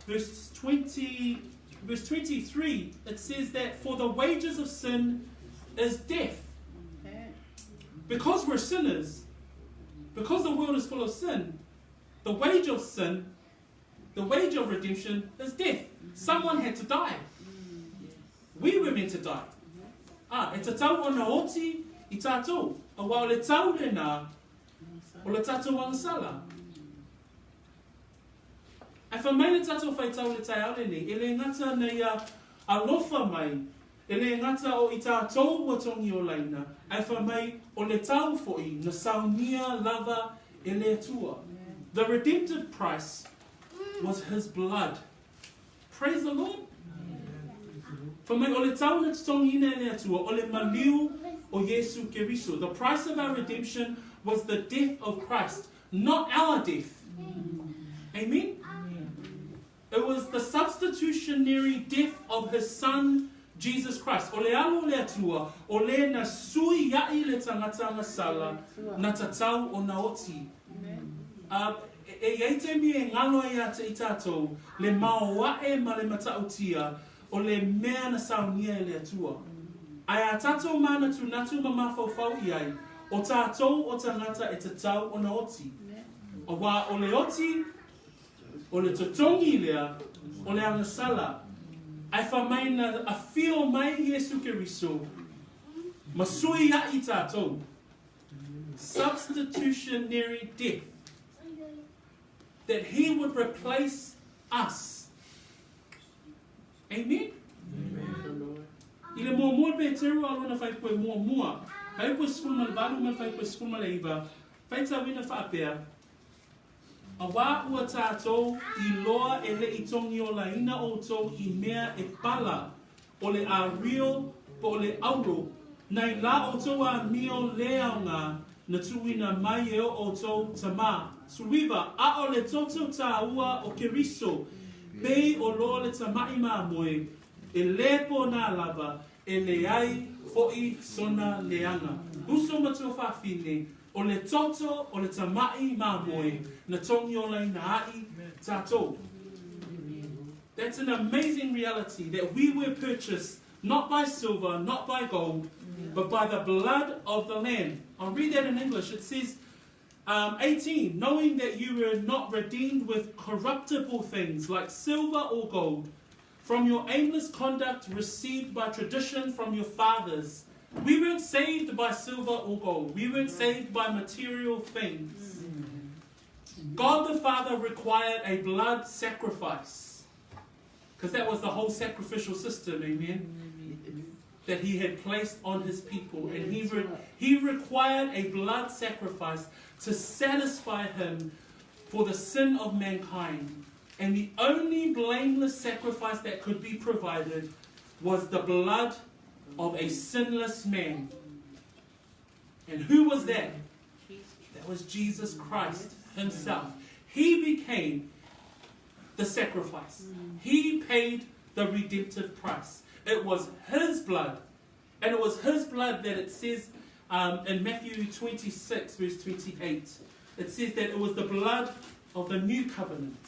verse 23, it says that for the wages of sin is death. Because we're sinners, because the world is full of sin, the wage of sin, the wage of redemption is death. Someone had to die. We were meant to die. E te tau ona oti I tātou. A wā o le tau lena o le tātou wangasala. Ai whamai le tātou whai tau le tai aole nei, e le ngata nei a lofa mai, e le ngata o I tātou watongi o laina, ai whamai o le tau foi, na saunia lava e le Atua. The redemptive price was his blood. Praise the Lord. Whamai o le tau na tongi ina e le Atua, o le maliu o Yesu Keriso. The price of our redemption was the death of Christ, not our death. Amen? It was the substitutionary death of his son, Jesus Christ. O le alo le atua, o le na sui yai le tangata masala, na tatau o na oti. E iei mi e ngalo ia te itato, le mao wae ma le matautia, o le mea na saunia e le atua. Ai a tatou mana tu natu ma mawhauwhau iai, o tātou o tangata e tatau o na oti. O wā o le oti, o le totongi lea, o le angasala, ai whamai na a whio mai Yesu Keriso, masui ya I tātou. Substitutionary death. That he would replace us. Amen? I le mua mua pe teru alona whai koe mua mua. Whai koe skul ma le valu ma whai koe skul ma le iwa. Whai tā wina whaapea. A wā ua tātou I loa e le I tongi o la ina o tō I mea e pala o le a rio po o le auro. Nei la o tō a mio leaunga na tuina mai e o tō tama. Suiva a o le toto tā ua o Keriso. Pei o loa le tamai mā moe. E lepo nā lava e le ai fo'i sona leanga. Uso matua whawhine. O le toto, o le tamai mā moe, na tongi o lai na ai tātou. That's an amazing reality that we were purchased not by silver, not by gold, but by the blood of the Lamb. I'll read that in English. It says, 18, knowing that you were not redeemed with corruptible things like silver or gold, from your aimless conduct received by tradition from your fathers. We weren't saved by silver or gold. We weren't saved by material things. God the Father required a blood sacrifice. Because that was the whole sacrificial system, amen? That he had placed on his people. And he required a blood sacrifice to satisfy him for the sin of mankind. And the only blameless sacrifice that could be provided was the blood of a sinless man. And who was that? That was Jesus Christ himself. He became the sacrifice. He paid the redemptive price. It was his blood. And it was his blood that it says in Matthew 26 verse 28. It says that it was the blood of the new covenant.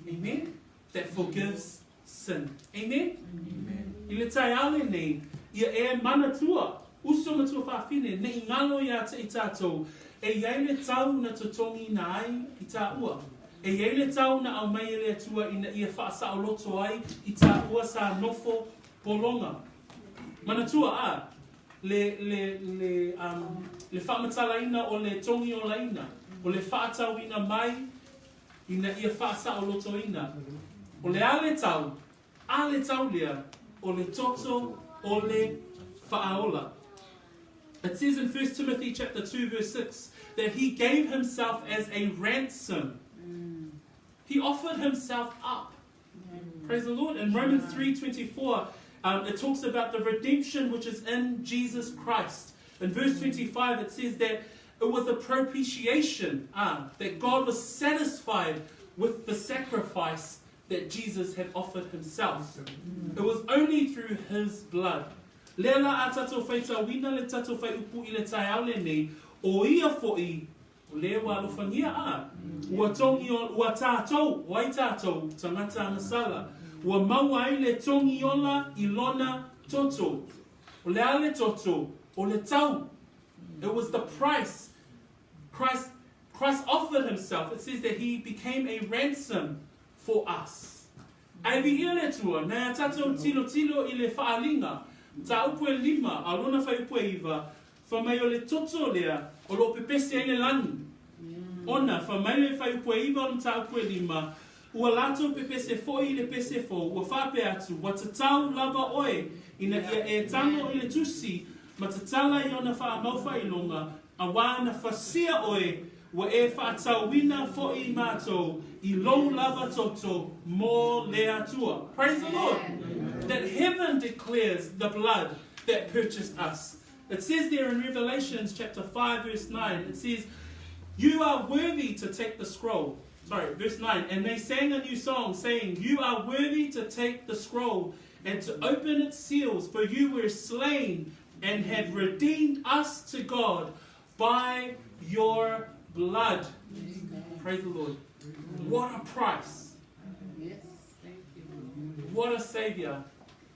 Amen? That forgives sin. Amen? Amen. I le tai ale nei, ia e manatua, uso matua whawhine, ne I ngalo ia te I tātou, e iei le tau na totongi na ai I tā ua. E iei le tau na au mai le atua ina ia whaasa o loto ai I tā ua sa nofo polonga. Manatua a, le whaamatala o le tongi o la ina, o le whaatau ina mai, ina ia whaasa o loto ina. O le ale tau lea, o le toto, o le whaaola. It says in 1 Timothy chapter 2 verse 6 that he gave himself as a ransom. He offered himself up. Praise the Lord. In Romans 3:24, it talks about the redemption which is in Jesus Christ. In verse 25 it says that it was a propitiation, that God was satisfied with the sacrifice that Jesus had offered himself. It was only through his blood. Lela a tatou whai tauina le tatou whai upu I le tai aole nei, o ia fo'i, o le wa alofangia a, ua tongi o, ua tātou, wai tātou, tangata masala, ua maua ai le tongi ola I lona toto, o le ale toto, o le tau. It was the price. Christ offered himself. It says that he became a ransom for us. Ai vi ia le tua, nei a tatou tilo I le whaalinga, Ta upu e lima, a lona whai upu e iwa, whamai o le toto lea, o lo pepese ele lani. Ona, whamai le whai upu e iwa, o ta upu e lima, ua lato pepese foi le pese fo, ua whape atu, wa tatau lava oe, ina ia e tango i le tusi, ma tatala i ona faamoemoe i longa, a wana fasia oe, wa e whaatauina foi i mātou, I long lava toto, more le Atua. Praise the Lord. That heaven declares the blood that purchased us. It says there in Revelations chapter 5 verse 9, it says, you are worthy to take the scroll. Sorry, verse 9. And they sang a new song saying, you are worthy to take the scroll and to open its seals, for you were slain and have redeemed us to God by your blood. Praise the Lord. What a price. Yes, thank you. What a saviour.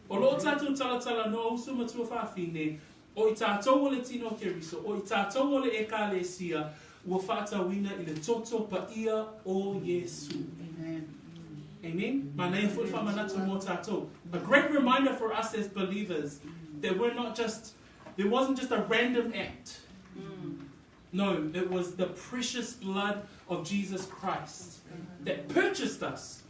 O lo tātou talatala no usu matua whawhine, o I tātou o le tino keriso, o I tātou o le ekalesia, ua whaatawina I le toto pa ia o Yesu. Amen. Amen. Manea fu whamanatu mō tātou. A great reminder for us as believers that there wasn't just a random act. No, it was the precious blood of Jesus Christ that purchased us.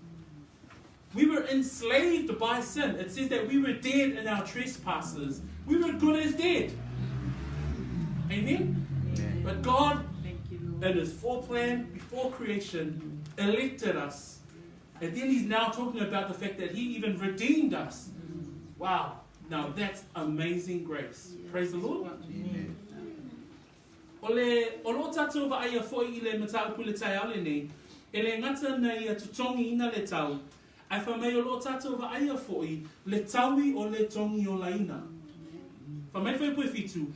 We were enslaved by sin. It says that we were dead in our trespasses. We were good as dead. Amen? But God, in His foreplan, before creation, elected us. And then He's now talking about the fact that He even redeemed us. Wow. Now that's amazing grace. Praise the Lord. Amen. O lo tātou wa aia foi I le mataupu le tai ale nei, e le ngata na ia tutongi ina le tau, ai whamai o lo tātou wa aia foi le taui o le tongi o laina. Whamai whai pui fitu,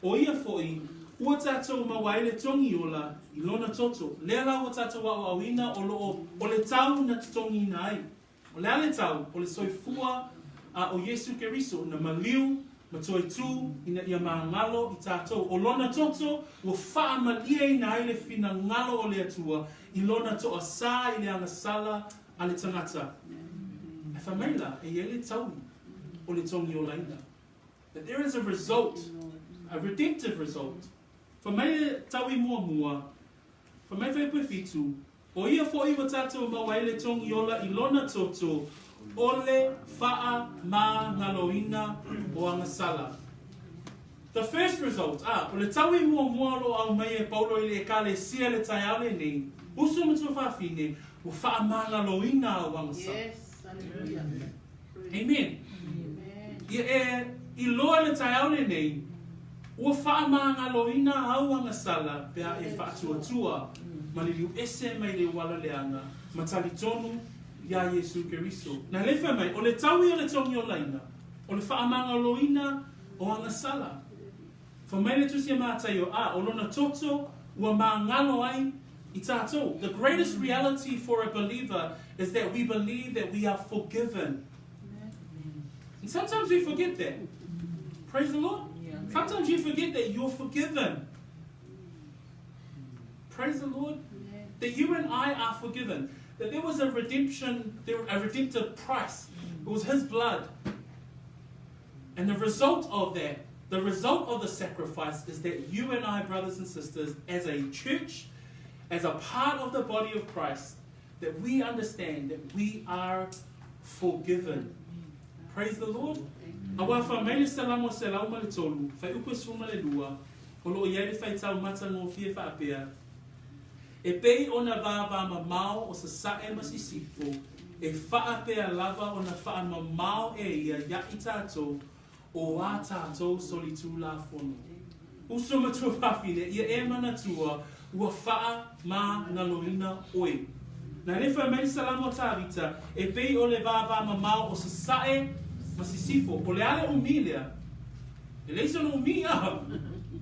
o ia foi, ua tātou mawai le tongi o la, I lona toto, lea la o tātou wa awina o le tau na tutongi ina ai. O lea le tau, o le soifua o Yesu Keriso, na maliu, Matoi tū, ina ia ngalo I tātou. O lona toto, ua whaamalia ina ai le whina ngalo o le atua, I lona to a sā I le angasala a le tangata. E whamaila, e le taui, o le tongi o laina. That there is a result, a redemptive result. Whamaila taui mua, whamai whai fitu, o ia fo iwa tātou mawai le tongi o la I lona toto, Ole fa'a ma ngaloina o angasala. The first result, o le taui mua lo au mai e paulo I le ekalesia le tai ale nei, usu matua whawhine, o fa'a ma ngaloina o angasala. Yes, hallelujah. Amen. Amen. I loa le tai ale nei, o fa'a ma ngaloina au angasala, pea e wha'atuatua, maliliu ese mai le wala leanga, matali tonu, Ya Yesu Keriso. Na le whamai, o le taui o le tongi o laina, o le whaamanga loina o angasala. Whamai le tusia mātai o lona toto, ua ngalo ai I tātou. The greatest reality for a believer is that we believe that we are forgiven. And sometimes we forget that. Praise the Lord. Sometimes you forget that you're forgiven. Praise the Lord. That you and I are forgiven. That there was a redemptive price. It was His blood. And the result of that, the result of the sacrifice is that you and I, brothers and sisters, as a church, as a part of the body of Christ, that we understand that we are forgiven. Praise the Lord. Awa whamele salamo salauma le tolu, whai upo suma le lua, o loo iere whai tau mata ngō fie whaapea, e pei ona vāvā mamao o sa sae masisifo, e whaapea lava o na wha mamao e ia ia I tātou, o a tātou solitu la fono. Uso matua whawhine, ia e mana tua, ua wha ma ngaloina oe. Na le whamele salamo tāwita, e pei o le vāvā mamao o sa sae masisifo, o le ale umilia, e leisa no umia,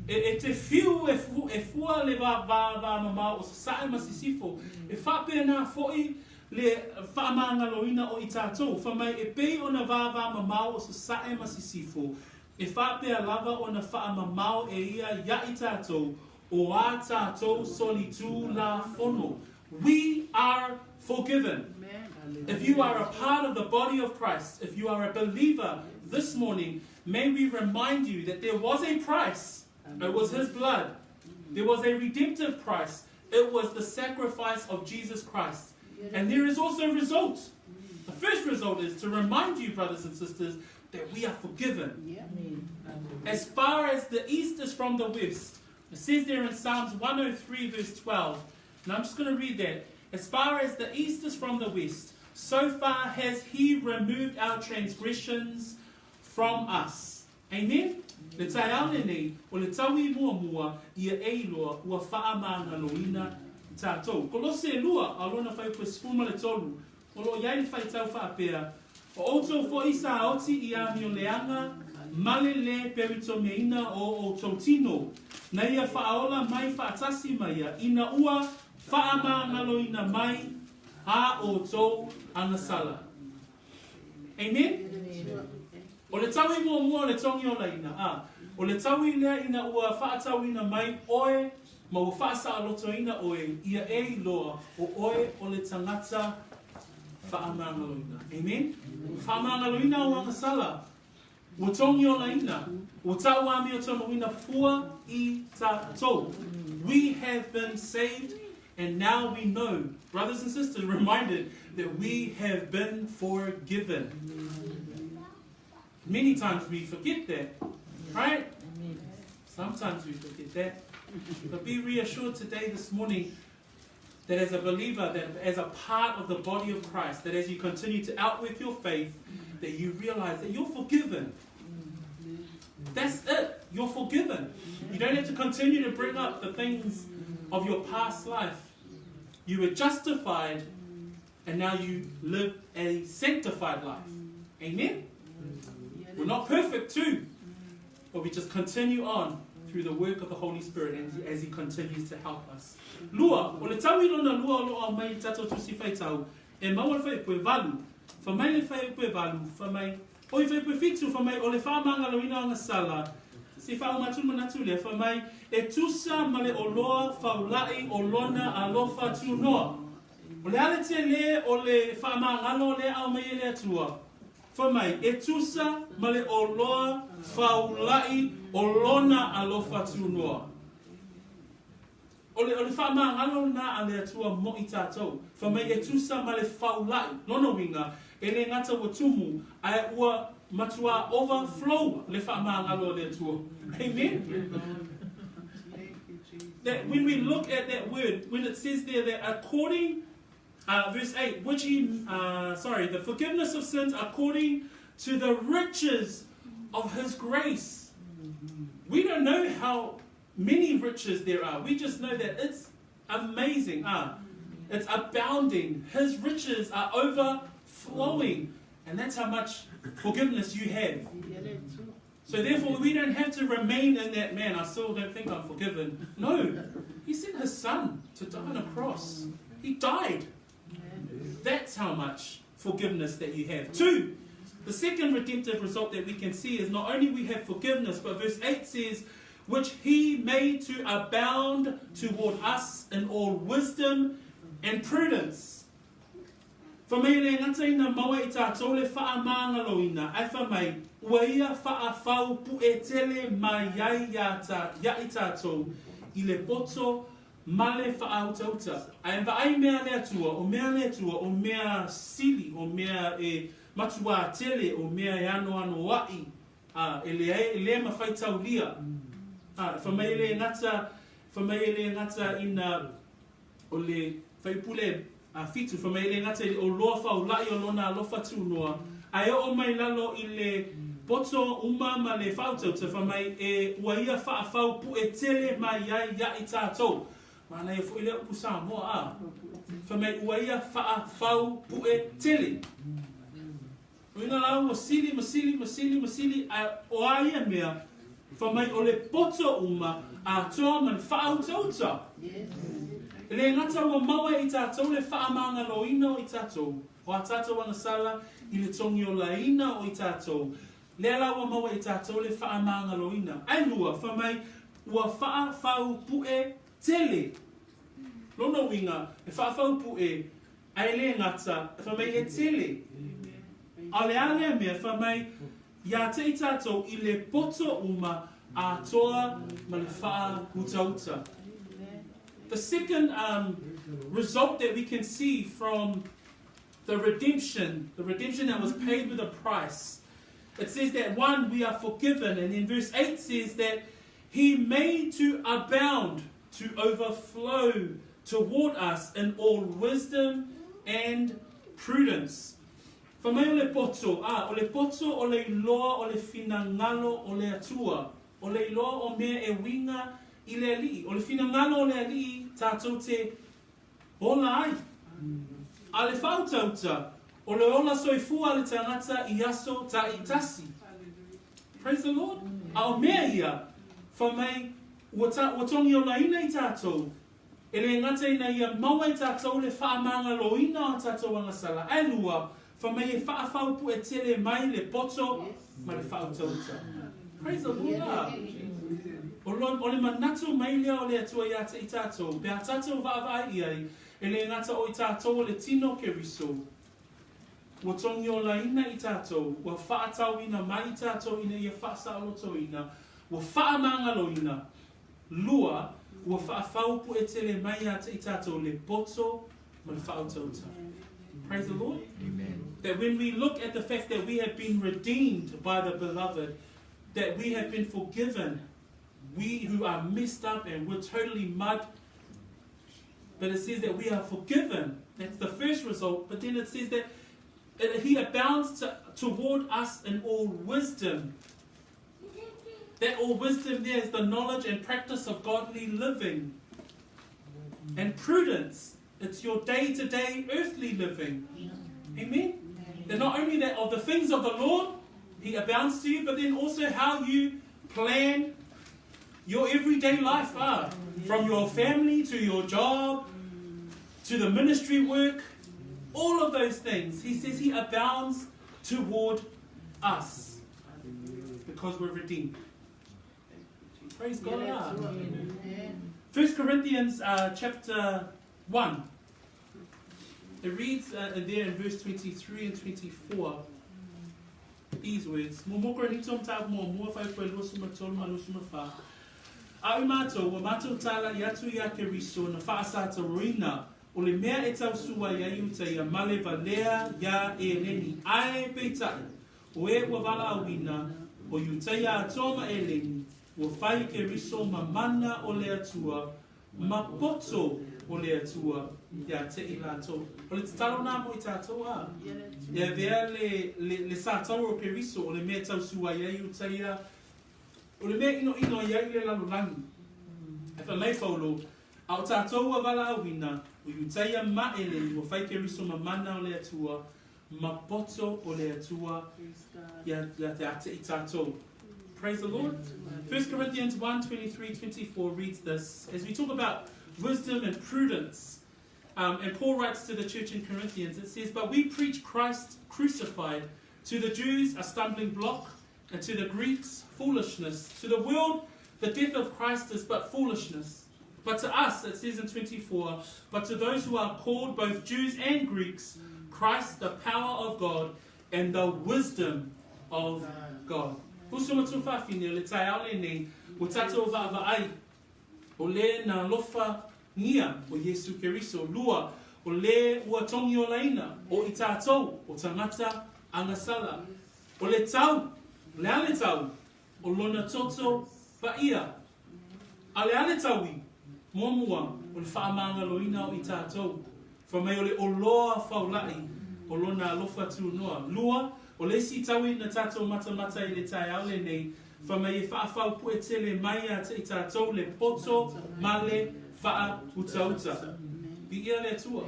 e te fiu e fua le va mamau o sa sae masisifo, e whape na foi le whaamangaloina o I tātou, whamai e pei o na va mamau o sa sae masisifo, e whape a lava o na whaamamau e ia I tātou, o a tātou solitu la fono. We are forgiven. If you are a part of the body of Christ, if you are a believer this morning, may we remind you that there was a price. It was his blood. There was a redemptive price. It was the sacrifice of Jesus Christ. And there is also a result. The first result is to remind you, brothers and sisters, that we are forgiven. As far as the east is from the west. It says there in Psalms 103 verse 12. And I'm just going to read that. As far as the east is from the west, so far has he removed our transgressions from us. Amen? Le tai aone nei, o le taui mua ia eiloa ua faamoemoe tātou. Kolose lua, alona whai koe spuma le tolu. O lo iai le whai tau whaapea. O outou fo isa aoti i a mio leanga, male le peritomeina o tautino. Na ia whaaola mai whaatasi mai ia, ina ua faamoemoe mai a o tau anasala. Amen? O le taui mua le tongi o laina. O le taui lea ina ua whaatau ina mai oe, ma ua whaasa aloto ina oe, ia e loa o oe o le tangata whaamangaloina. Amen? Whaamangaloina o angasala. O tongi o laina. O tau ami o tonga fua I tātou. We have been saved and now we know, brothers and sisters, reminded that we have been forgiven. Many times we forget that, right? Sometimes we forget that. But be reassured today, this morning, that as a believer, that as a part of the body of Christ, that as you continue to outwork your faith, that you realize that you're forgiven. That's it. You're forgiven. You don't have to continue to bring up the things of your past life. You were justified, and now you live a sanctified life. Amen? We're not perfect too, but we just continue on through the work of the Holy Spirit and as He continues to help us. Lua, o le tau ilona lua loa mai tato tusi whai tau, e maua whai pue valu, whamai le whai pue valu, whamai, oi whai pue fitu, whamai o le whaamangaloina o ngasala, si whao matu manatu le, whamai e tusa ma le o loa whaulai o lona alofa tu noa. O le ale te le o le whaamangalo le au mai le atua. Whamai, e tusa ma le o loa whaulai o lona alofa tu noa. O le whaamangalo na a le atua mo I tātou. Whamai, e tusa ma le whaulai, lono winga, e le ngata wa tumu, ai ua matua overflow le whaamangalo le atua. Amen? That when we look at that word, when it says there that according verse 8, which the forgiveness of sins according to the riches of His grace. We don't know how many riches there are. We just know that it's amazing. It's abounding. His riches are overflowing. And that's how much forgiveness you have. So therefore, we don't have to remain in that, man, I still don't think I'm forgiven. No. He sent His Son to die on a cross. He died. That's how much forgiveness that you have. 2, the second redemptive result that we can see is not only we have forgiveness, but verse 8 says, which He made to abound toward us in all wisdom and prudence. Whamai ngata ina maua I tātou le whaamangaloina, ai whamai, ua ia whaafau pu e tele mai iai ia I tātou, I le poto male whaautauta. Ai ai mea le atua, o mea le atua, o mea sili, o mea e matua tele, o mea e ano wai, e le mawhai taulia. Whamai le ngata ina o le whaipule fitu, whamai le ngata o loa whaulai o lona alofa tūnoa. Ai o mai lalo I le poto uma ma le whautauta, whamai e waia whaafau pu e tele mai iai I tātou. Mana e fo ile upu Samoa Whamai uaia whaafau pu e tele. Uina lau o sili, o aia mea, whamai o le poto uma a toa man whautauta. Le ngata ua maua I tātou le whaamangaloina o I tātou. O a tātou angasala I le tongi o laina o I tātou. Le ala ua maua I tātou le whaamangaloina. Ai lua, whamai ua whaafau pu e tele. Lono winga, e whaafau pu e ai le ngata, whamai e tele. Ale ale mea whamai ia te i tātou i le poto uma Atua ma le wha utauta. The second result that we can see from the redemption that was paid with a price, it says that one, we are forgiven, and in verse 8 says that he made to abound, to overflow toward us in all wisdom and prudence. Whamai o le poto, o le poto o le loa o le finangalo o le atua, o le loa o mea e winga i le ali, o le finangalo o le ali tātou te ola ai. A le whautauta, o le ola soifua le tangata I aso ta I tasi. Praise the Lord. A o mea ia, whamai, watongi o laina I tātou, e le ngata ina ia maua I tātou le whaamanga loina o tātou angasala. Alua, whamai e whaafaupu e tele mai le poto, ma le whautauta. Praise the Lord. O le manatu mai lea o le atua ia te I tātou, pe a tātou vaavai iai, e le ngata o I tātou o le tino ke riso. Wa tongi o la ina I tātou, wa whaatau ina mai I tātou ina ia whaasa aloto ina, wa whaamanga lo ina, lua, wa whaafaupu e tele mai a te I tātou le poto, ma le whautauta. Praise the Lord. Amen. That when we look at the fact that we have been redeemed by the beloved, that we have been forgiven, we who are messed up and we're totally mud, but it says that we are forgiven. That's the first result. But then it says that he abounds toward us in all wisdom. That all wisdom there is the knowledge and practice of godly living. And prudence, it's your day-to-day earthly living. Amen? That not only that of the things of the Lord, he abounds to you, but then also how you plan your everyday life, from your family to your job, to the ministry work, all of those things. He says he abounds toward us because we're redeemed. Praise God. 1 Corinthians chapter 1. It reads there in verse 23 and 24 these words. Au mātou, wa mātou tala I atu ia ke riso na whaasata roina, o le mea e tau sua ia iuta ia male valea ia e neni ae peitai, o e wa wala awina, o iuta ia atoma e leni, o whai ke riso ma mana o le atua, ma poto o le atua, ia te I lātou. O le tatalo nā mo I tātou a. Ia vea le sātau o ke riso, o le mea tau sua ia iuta ia, o le mea ino ia I le lalolangi. E wha mai whaulo, au tātou a wala awina, o iutaia maele, o whai ke riso ma mana o le atua, ma poto o le atua, ia te ate I tātou. Praise the Lord. 1 Corinthians 1:23-24 reads this, as we talk about wisdom and prudence, and Paul writes to the church in Corinthians, it says, but we preach Christ crucified, to the Jews a stumbling block, and to the Greeks, foolishness. To the world, the death of Christ is but foolishness. But to us, it says in 24, but to those who are called, both Jews and Greeks, Christ, the power of God, and the wisdom of God. Usuma tufafine le taiale nei, o tatou vaavai, o le na lofa ngia, o Yesu Keriso, lua, o le ua tongi o laina, o I tātou, o tangata angasala, o le tau, le ale tau, o lona toto pa ia. A le ale taui, muamua, o le whaamanga loina o I tātou. Whamai o le oloa whaulai, o lona alofa tūnoa. Lua, o le si taui na tātou mata I le tai aole nei, whamai e whaafau pu e tele mai a te I tātou le poto ma le wha utauta. Vi ia le tua.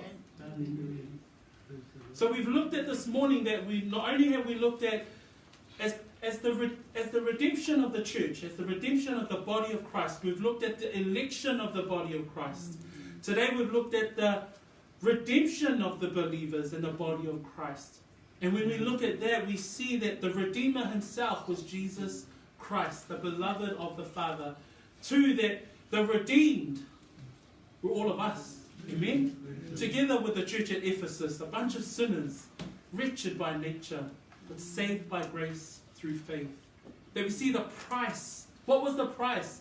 So we've looked at this morning that we not only have we looked at as the redemption of the church, as the redemption of the body of Christ, we've looked at the election of the body of Christ. Today we've looked at the redemption of the believers in the body of Christ. And when we look at that, we see that the Redeemer himself was Jesus Christ, the beloved of the Father. Two, that the redeemed were all of us. Amen? Together with the church at Ephesus, a bunch of sinners, wretched by nature, but saved by grace through faith. That we see the price. What was the price?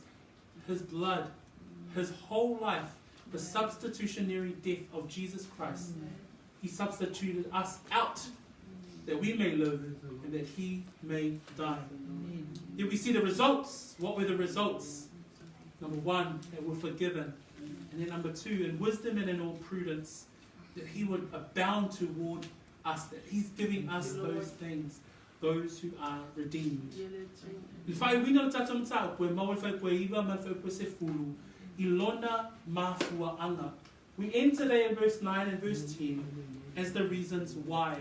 His blood, his whole life, the substitutionary death of Jesus Christ. He substituted us out that we may live and that he may die. Here we see the results. What were the results? Number one, that we're forgiven. And then number two, in wisdom and in all prudence, that he would abound toward us, that he's giving us those things, those who are redeemed. Whai wina tatam tau, pue maua whai pue iwa, ma whai pue se furu, ilona mafua anga. We end today in verse 9 and verse 10 as the reasons why.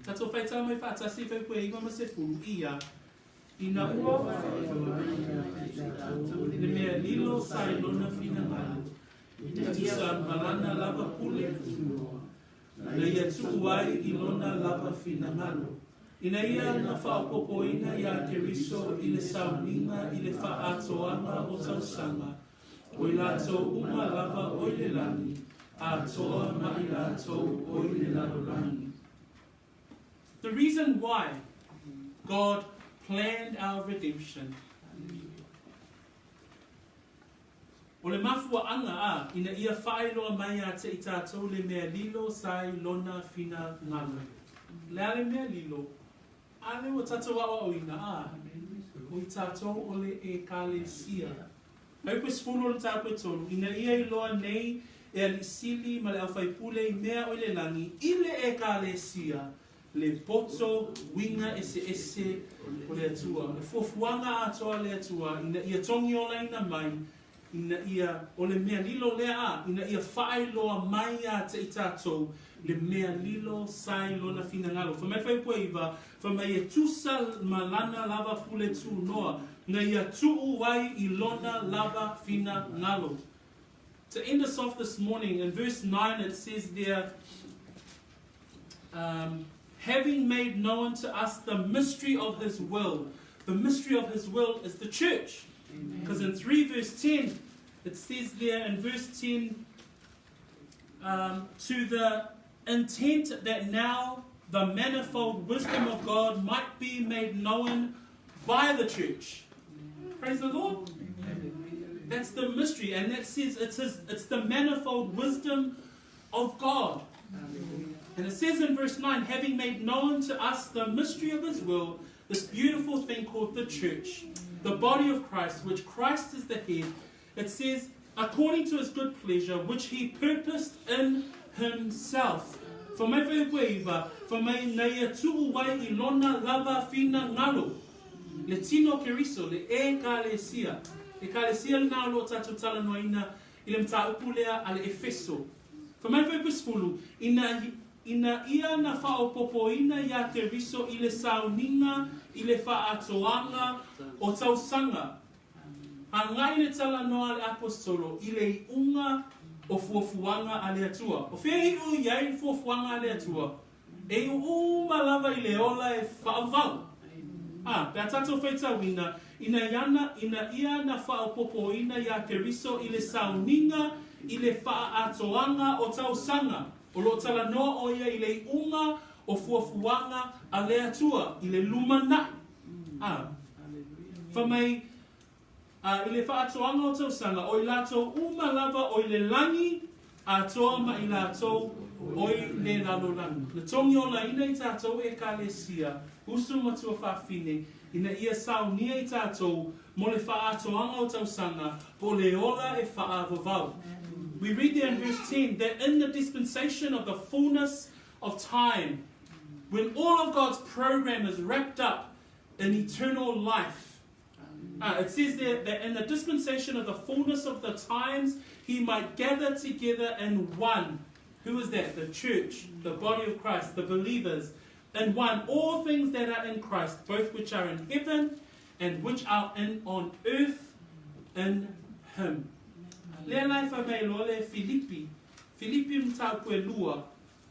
Tato whai tau mai whaatasi whai pue iwa ma se furu, ia, ina ua ina mea lilo sa ilona fina malu, tusa malana lava pule, na ia tuuai ilona lava fina malu. Ina ia na whaopopoina ia te riso i le sauninga i le whaatoanga o tausanga. O i lātou uma lava o i le lani, a toa ma i lātou o i le lalolani. The reason why God planned our redemption. O le mafua anga a, ina ia whaeloa mai a te i tātou le mea lilo sai lona fina ngalo. Lea le mea lilo, ale o tātou awa o ina a, o i tātou o le ekalesia. Haupe sfulu o tāpua tonu, ina ia i loa nei e alisili ma le awhaipule i mea o le langi, i le ekalesia, le poto winga ese o le atua. Le fofuanga atoa le atua, ina ia tongi o ina mai, ina ia o le mea lilo lea a, ina ia whaeloa mai a te i tātou, le mea lilo sai lona fina ngalo. Whamai whaipua iwa, whamai e tusa ma lana lava pule tu noa, na ia tuu wai I lona lava fina ngalo. To end us off this morning, in verse 9 it says there, having made known to us the mystery of his will. The mystery of his will is the church. Because in 3 verse 10, it says there in verse 10, to the intent that now the manifold wisdom of God might be made known by the church. Praise the Lord. That's the mystery, and that says it's the manifold wisdom of God. And it says in verse 9, having made known to us the mystery of his will, this beautiful thing called the church, the body of Christ, which Christ is the head. It says, according to his good pleasure, which he purposed in himself. For mai whaiwaiwa, for mai neia tuu wai I lona lava fina ngalo. Le tino keriso, le ekalesia. Ekalesia le nao lo tatu tala noina, I le mta upulea ale Efeso. For mai whaiwaispulu, ina ia na whaopopoina ia te riso I le sauninga, I le whaatoanga o tausanga. Hangai le tala noa le apostolo, I le unga o fuafuanga ale atua. O whei u iai fuafuanga ale atua. E u malava I le ola e whaavau. Pea tato whaita wina, ina ia na whaopopoina ia te riso I le sauninga, I le whaatoanga o tausanga. O lo tala noa o ia I le unga o fuafuanga ale atua, I le lumana. Whamai, I le whaatoanga o tausanga, o I lātou umalava o I le langi, a toa ma I lātou o I le lalolangi. Le tongi o laina I tātou e kalesia, usu matua whawhine, ina ia saunia I tātou, mo le whaatoanga o tausanga, po le ola e whaavavau. We read there in verse 10 that in the dispensation of the fullness of time, when all of God's program is wrapped up in eternal life, it says there that in the dispensation of the fullness of the times, he might gather together in one. Who is that? The church, the body of Christ, the believers, in one. All things that are in Christ, both which are in heaven and which are on earth in him. Lea lai whamei loa le Filipi. Filipi mtau koe lua.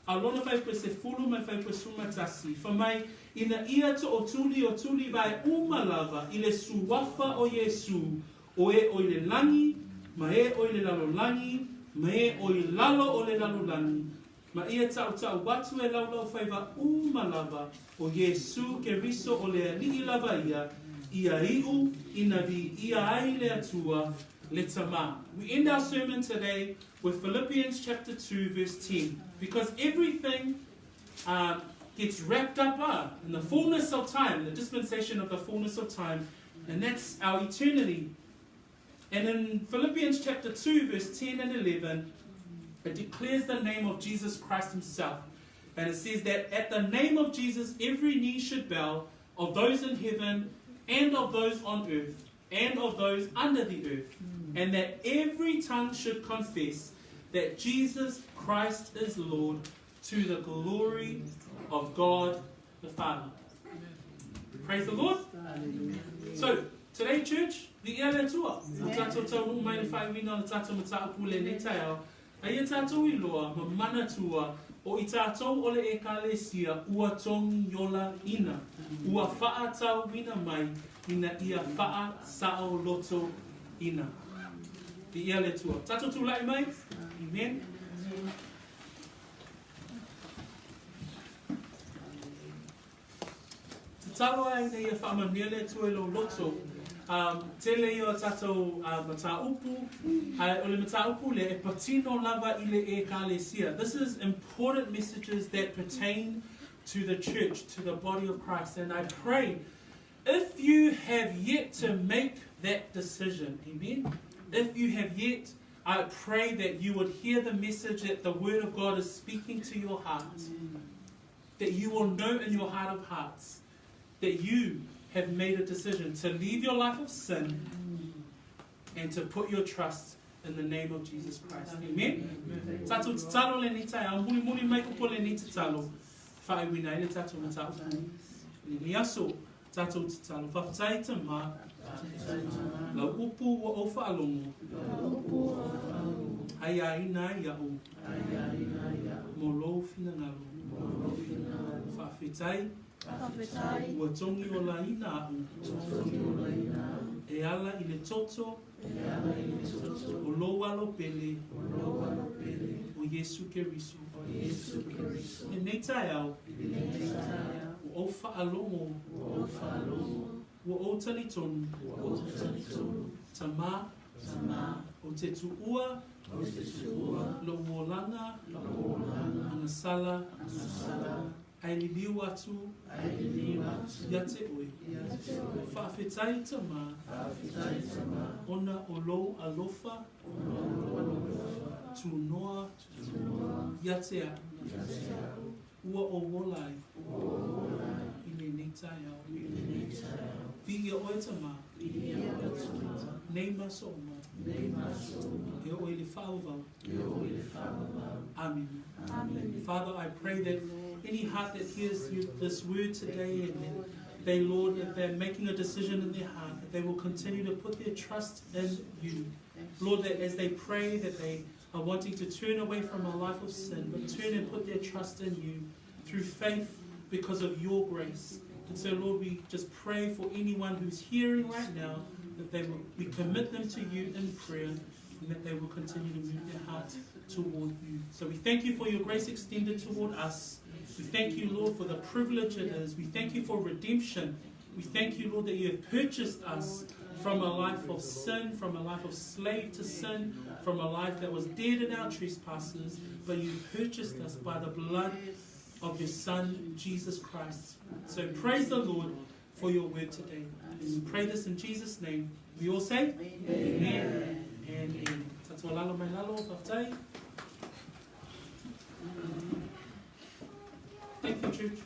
A lona whai koe se fulu mai whai koe sumatasi. Whamai ina ia to o tuli vai umalava I le suwafa o Yesu. O e o I le langi, ma e o I le lalolangi, Me o I lalo o le lalulani. Ma ia tau watu e laulau whaiva umalava o Yesu ke riso o le ali'i lava ia iu ina vi ia ai le atua le tama. We end our sermon today with Philippians chapter 2 verse 10, because everything gets wrapped up in the fullness of time, the dispensation of the fullness of time, and that's our eternity. And in Philippians chapter 2 verse 10 and 11, it declares the name of Jesus Christ himself. And it says that at the name of Jesus, every knee should bow, of those in heaven, and of those on earth, and of those under the earth. And that every tongue should confess that Jesus Christ is Lord, to the glory of God the Father. Praise the Lord. So, today, church, the Atua. Tato tau mai le whai wina le tato mataupu le ne tau. Aia tato I loa ma mana tua o I tatou o le ekalesia ua tongi yola ina. Ua faa tau wina mai ina ia faa sao loto ina. The Atua. Tato tu lai mai. Amen. Talo ai nei ia whaamanele tu e lo loto. Tele i o tatou mataupu. O le mataupu le e patino lava I le ekalesia. This is important messages that pertain to the church, to the body of Christ. And I pray, if you have yet to make that decision, amen? If you have yet, I pray that you would hear the message that the Word of God is speaking to your heart. That you will know in your heart of hearts that you have made a decision to leave your life of sin and to put your trust in the name of Jesus Christ. Amen? Tato talo le ni tai, muli muli mai kupo le ni talo. Whae wina ele tato na tau. Ni aso tato talo. Whawhai te ma. La upu wa o whaalongo. Hai ai nai iau. Mo lo fina ngalo. Whawhitai. Ua tongi o la ina au. E ala I le toto. O lo alo pele. O Yesu ke riso. E nei tai au. O whaalongo. Ua o tali tonu. Tama. O te tuua. Lo o Lana. Ana sala. Ai li liu atu, ia te oe. Whaafetai tama, ona o lou alofa, tu noa, ia te a. Ua o wolai, I ne neitai au. Vi ia oe tama, nei maso oma, e oe le whaavau. Amen. Father, I pray that any heart that hears this word today, and they, Lord, if they're making a decision in their heart, that they will continue to put their trust in you. Lord, that as they pray, that they are wanting to turn away from a life of sin, but turn and put their trust in you through faith because of your grace. And so, Lord, we just pray for anyone who's hearing right now, that we commit them to you in prayer, and that they will continue to move their heart toward you. So we thank you for your grace extended toward us. We thank you, Lord, for the privilege it is. We thank you for redemption. We thank you, Lord, that you have purchased us from a life of sin, from a life of slave to sin, from a life that was dead in our trespasses, but you purchased us by the blood of your Son, Jesus Christ. So praise the Lord for your word today. And we pray this in Jesus' name. We all say, Amen. And amen. Tatua lalo mai lalo, whaftai. Thank you, church.